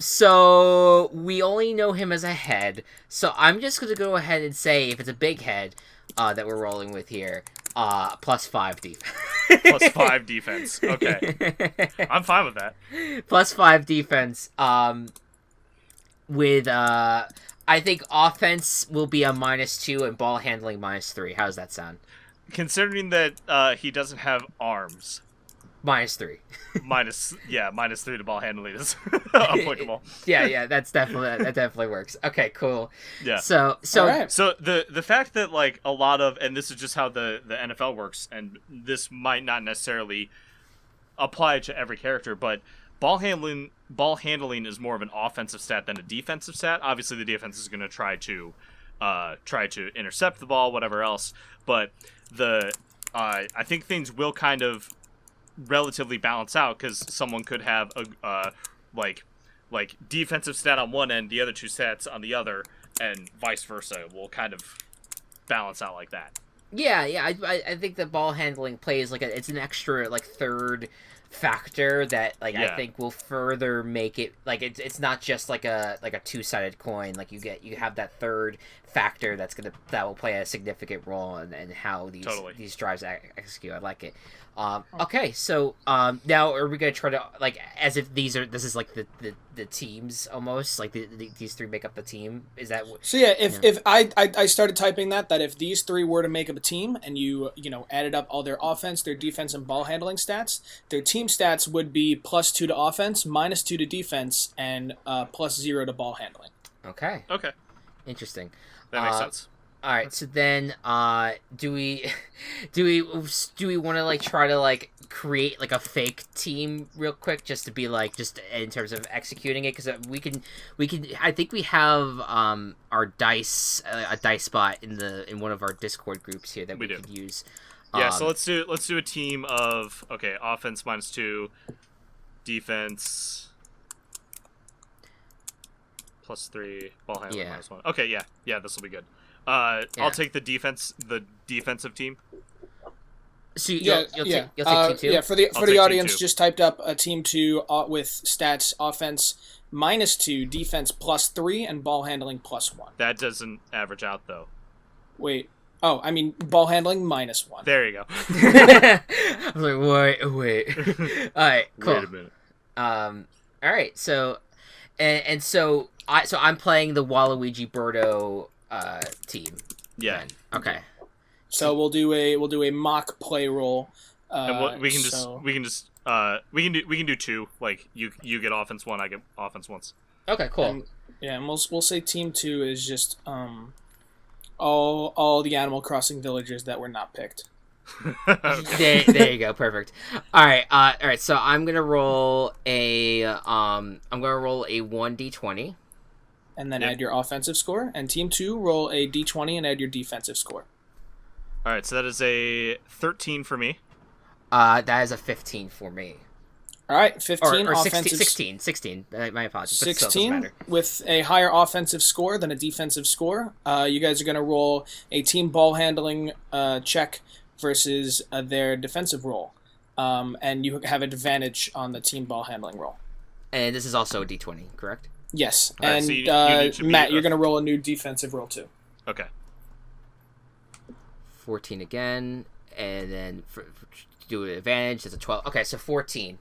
So we only know him as a head. So I'm just gonna go ahead and say if it's a big head, that we're rolling with here, +5 defense. +5 defense. Okay. I'm fine with that. +5 defense. With I think offense will be a -2 and ball handling -3. How does that sound? Considering that he doesn't have arms, -3. -3 to ball handling is applicable. Yeah, that definitely works. Okay, cool. Yeah. So All right. So the fact that like a lot of, and this is just how the NFL works, and this might not necessarily apply to every character, but ball handling is more of an offensive stat than a defensive stat. Obviously, the defense is going to try to intercept the ball, whatever else. But I think things will kind of relatively balance out because someone could have a like defensive stat on one end, the other 2 stats on the other, and vice versa. Will kind of balance out like that. Yeah. I think the ball handling plays it's an extra third factor that I think will further make it it's not just like a 2-sided coin. Like you have that third factor that will play a significant role in how these drives execute. I like it. Okay, so now are we gonna try to as if this is the teams almost these 3 make up the team? Is that what? So yeah, if I started typing that if these 3 were to make up a team and you added up all their offense, their defense, and ball handling stats, their team stats would be +2 to offense, -2 to defense, and +0 to ball handling. Okay. Interesting. That makes sense. All right, so then do we want to try to create a fake team real quick just to be just in terms of executing it, because we can I think we have our dice a dice spot in one of our Discord groups here that we could use. Yeah, so let's do a team of offense -2, defense +3, ball handling -1. Okay, yeah, this will be good. I'll take the defensive team. So you'll take team 2? Yeah, for the audience, just typed up a team 2 with stats offense -2, defense +3, and ball handling +1. That doesn't average out though. Wait. Oh, I mean ball handling -1. There you go. I was like, wait. All right, cool. Wait a minute. All right, so and so I'm playing the Waluigi Birdo team. Yeah. Then. Okay. So we'll do a mock play roll. And we can do 2. Like you get offense 1, I get offense once. Okay, cool. And we'll say team 2 is just all the Animal Crossing villagers that were not picked. Okay. there you go, perfect. All right. So I'm gonna roll a 1d20. And then add your offensive score. And team 2, roll a d20 and add your defensive score. All right, so that is a 13 for me. That is a 15 for me. All right, 15 or offensive 16. My apologies. 16 with a higher offensive score than a defensive score. You guys are going to roll a team ball handling check versus their defensive roll. And you have advantage on the team ball handling roll. And this is also a d20, correct? Yes, All right, and so you need to be Matt, you're going to roll a new defensive roll too. Okay. 14 again, and then do an advantage. It's a 12. Okay, so 14.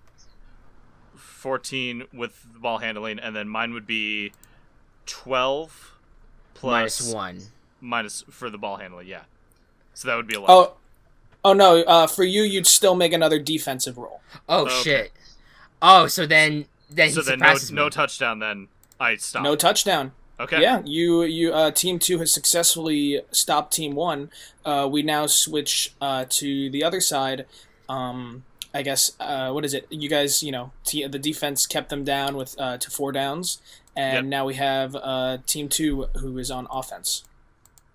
14 with the ball handling, and then mine would be 12 plus minus for the ball handling. Yeah, so that would be 11. Oh no! For you, you'd still make another defensive roll. Oh Okay. shit! Oh, so then he so then surpasses no me. touchdown. Then I stop. No touchdown. Okay. Yeah, you Team 2 has successfully stopped Team 1. We now switch to the other side. I guess what is it? You guys, the defense kept them down with to 4 downs, and now we have Team 2 who is on offense.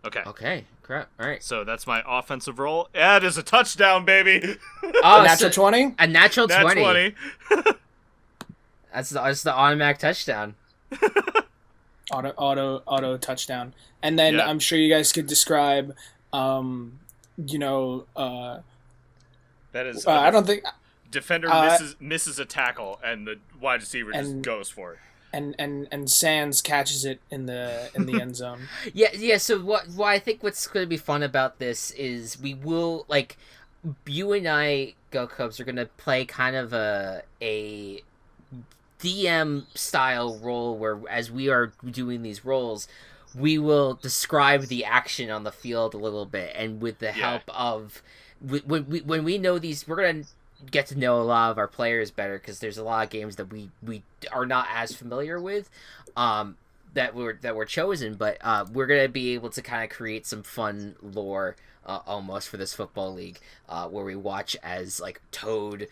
Okay. Okay. Crap. All right. So that's my offensive roll. Yeah, it is a touchdown, baby. Oh, Natural 20. A natural 20. 20. That's the automatic touchdown. Auto touchdown, and then I'm sure you guys could describe, That is. I don't think defender misses a tackle, and the wide receiver just goes for it. And Sands catches it in the end zone. Yeah. So what I think what's going to be fun about this is we will you and I, Go Cubs, are going to play kind of a DM style role where as we are doing these roles, we will describe the action on the field a little bit, and with the help of when we know these, we're going to get to know a lot of our players better because there's a lot of games that we are not as familiar with that were chosen, but we're going to be able to kind of create some fun lore almost for this football league where we watch as Toad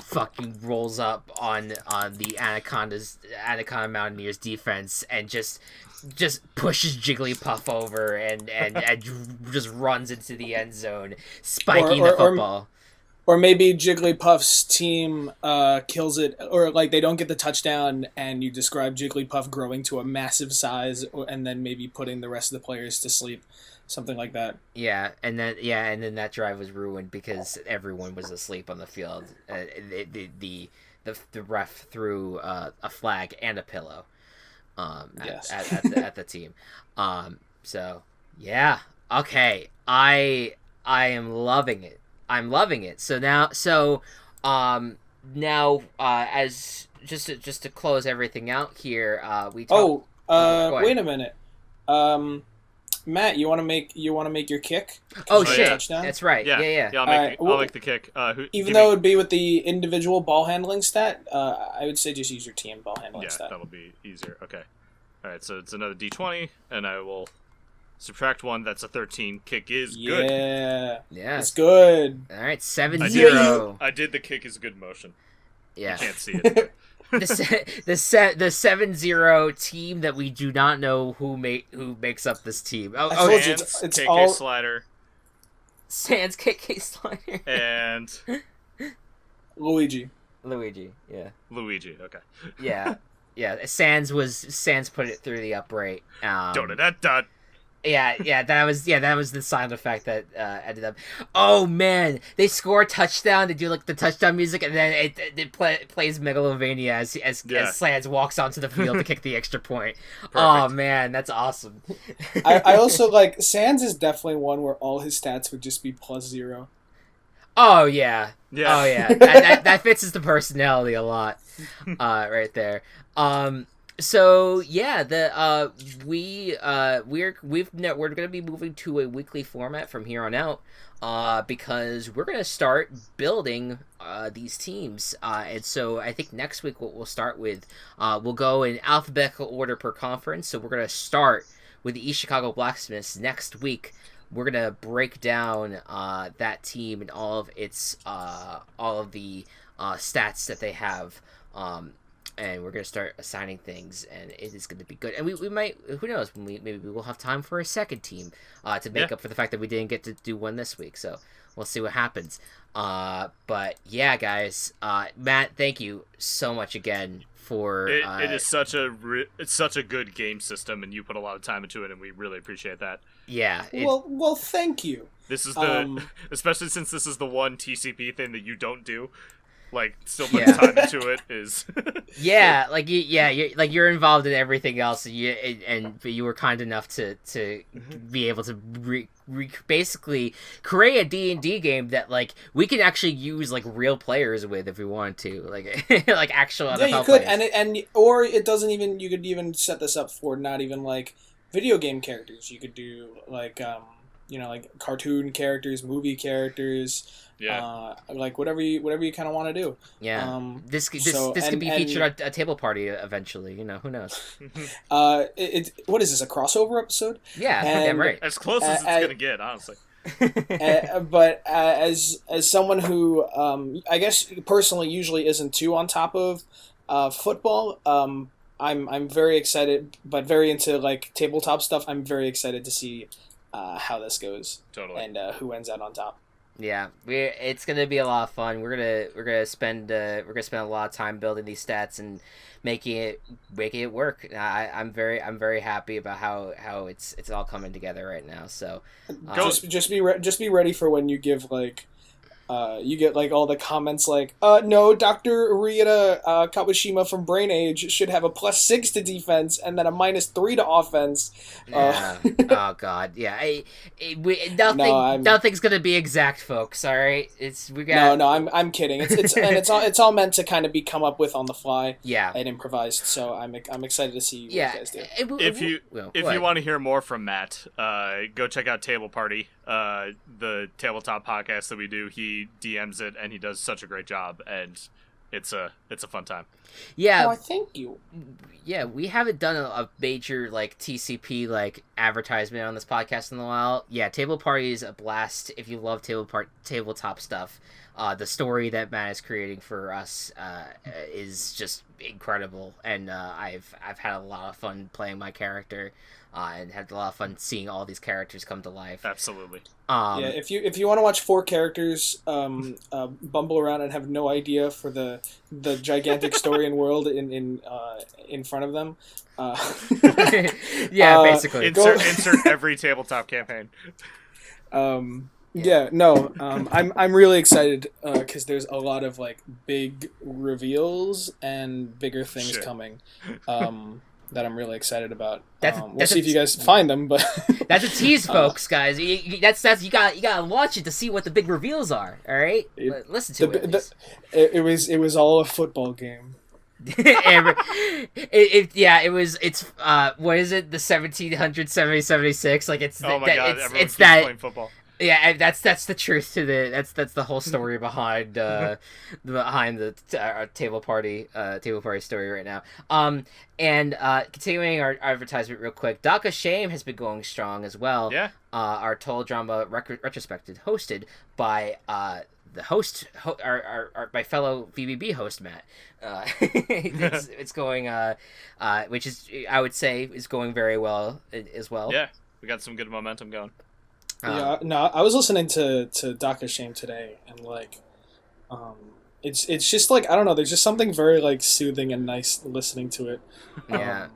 fucking rolls up on the Anaconda Mountaineers defense and just pushes Jigglypuff over and just runs into the end zone, spiking the football. Or maybe Jigglypuff's team kills it, or they don't get the touchdown, and you describe Jigglypuff growing to a massive size, and then maybe putting the rest of the players to sleep. Something like that. Yeah, and then that drive was ruined because everyone was asleep on the field. The ref threw a flag and a pillow at the team. So yeah, okay. I am loving it. I'm loving it. So now as just to close everything out here, we talk. Wait a minute. Matt, you want to make your kick? Oh shit! Touchdown? That's right. Yeah. I'll make the kick. Even though it would be with the individual ball handling stat, I would say just use your team ball handling stat. Yeah, that'll be easier. Okay. All right, so it's another D20, and I will subtract 1. That's a 13. Kick is good. Yeah, it's good. All right, 7-0. I did the kick is good motion. Yeah, you can't see it. the 7-0 team that we do not know who makes up this team. I told you, it's KK all Slider. Sans KK Slider and Luigi. Yeah. Luigi. Okay. Yeah. Sans put it through the upright. Dot. Yeah, that was the sound effect that ended up. Oh man, they score a touchdown. They do the touchdown music, and then it plays Megalovania as Slans walks onto the field to kick the extra point. Perfect. Oh man, that's awesome. I also Sands is definitely one where all his stats would just be +0. Oh yeah. Oh yeah. That fits the personality a lot, right there. So yeah, we're gonna be moving to a weekly format from here on out, because we're gonna start building these teams, and so I think next week what we'll start with, we'll go in alphabetical order per conference. So we're gonna start with the East Chicago Blacksmiths next week. We're gonna break down that team and all of the stats that they have. And we're going to start assigning things, and it is going to be good. And we might, who knows, maybe we will have time for a second team to make up for the fact that we didn't get to do one this week. So we'll see what happens. But yeah, guys, Matt, thank you so much again for... It is such a good game system, and you put a lot of time into it, and we really appreciate that. Yeah. Well, thank you. This is especially since this is the one TCP thing that you don't do. like still putting time into it is. Yeah, like you're involved in everything else, and you were kind enough to be able to basically create a D&D game that like we can actually use like real players with if we wanted to, like like actual NFL you could, players. or it doesn't even. You could even set this up for not even like video game characters. You could do like like cartoon characters, movie characters. Yeah. Like whatever you kind of want to do. Yeah. This could be featured at a table party eventually. Who knows? What is this, a crossover episode? Yeah, damn right. As close as it's gonna get, honestly. But as someone who I guess personally usually isn't too on top of football, I'm very excited, but very into like tabletop stuff. I'm very excited to see how this goes. Totally. And who ends out on top. Yeah, it's gonna be a lot of fun. We're gonna spend a lot of time building these stats and making it work. I'm very happy about how it's all coming together right now. So just be ready for when you give like you get like all the comments like no, Dr. Rieta Kawashima from Brain Age should have a +6 to defense and then a -3 to offense. Yeah. Oh god, yeah. Nothing's gonna be exact, folks. All right, I'm kidding. It's all meant to kind of be come up with on the fly. Yeah. And improvised. So I'm excited to see what you guys do. If you want to hear more from Matt, go check out Table Party, the tabletop podcast that we do. He DMs it and he does such a great job, and it's a fun time. Yeah. Oh, thank you. Yeah, we haven't done a major like TCP like advertisement on this podcast in a while. Yeah, Table Party is a blast if you love tabletop stuff. The story that Matt is creating for us is just incredible, and I've had a lot of fun playing my character. And had a lot of fun seeing all these characters come to life. Absolutely. If you want to watch 4 characters bumble around and have no idea for the gigantic story and world in front of them. Yeah, basically. Insert every tabletop campaign. I'm really excited because there's a lot of like big reveals and bigger things coming. That I'm really excited about. We'll see if you guys find them, but that's a tease, folks, guys. You gotta watch it to see what the big reveals are. All right, listen to it. It was all a football game. It's what is it, the 1776? Like it's oh my god, it's that playing football. Yeah, that's the truth to that's the whole story behind the table party story right now. And continuing our advertisement real quick, Doc of Shame has been going strong as well. Yeah. Our total drama retrospective hosted by the host, my fellow VBB host Matt. It's going which is, I would say, is going very well as well. Yeah, we got some good momentum going. I was listening to Doc of Shame today, and like, it's just like, I don't know. There's just something very like soothing and nice listening to it. Yeah,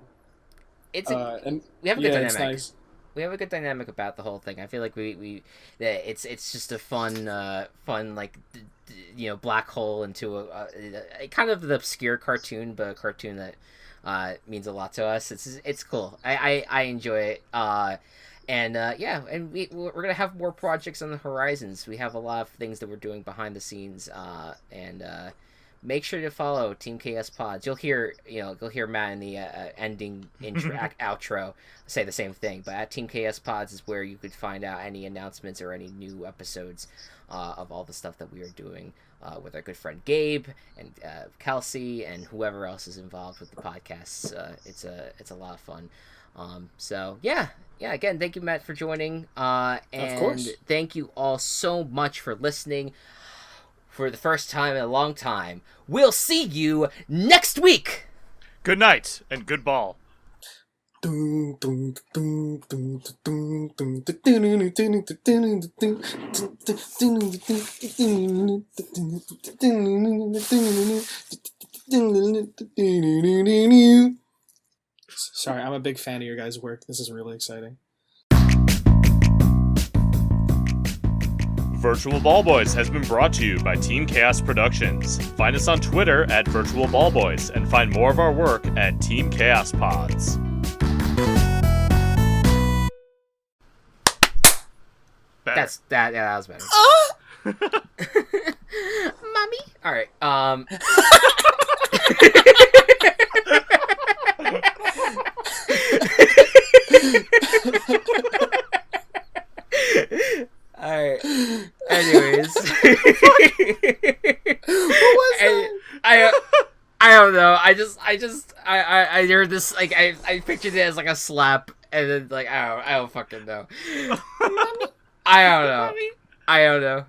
we have a good dynamic. Nice. We have a good dynamic about the whole thing. I feel like it's just a fun like black hole into a kind of the obscure cartoon, but a cartoon that means a lot to us. It's cool. I enjoy it. And we're gonna have more projects on the horizons. We have a lot of things that we're doing behind the scenes, and make sure to follow Team KS Pods. You'll hear Matt in the ending intro outro say the same thing. But at Team KS Pods is where you could find out any announcements or any new episodes of all the stuff that we are doing with our good friend Gabe and Kelsey and whoever else is involved with the podcasts. It's a lot of fun. Again, thank you, Matt, for joining. And of course. Thank you all so much for listening for the first time in a long time. We'll see you next week. Good night and good ball. Sorry, I'm a big fan of your guys' work. This is really exciting. Virtual Ball Boys has been brought to you by Team Chaos Productions. Find us on Twitter at Virtual Ball Boys and find more of our work at Team Chaos Pods. That was better. Mommy. All right. All right. Anyways, What was that? I don't know. I heard this, like, I pictured it as like a slap, and then like I don't fucking know. I don't know.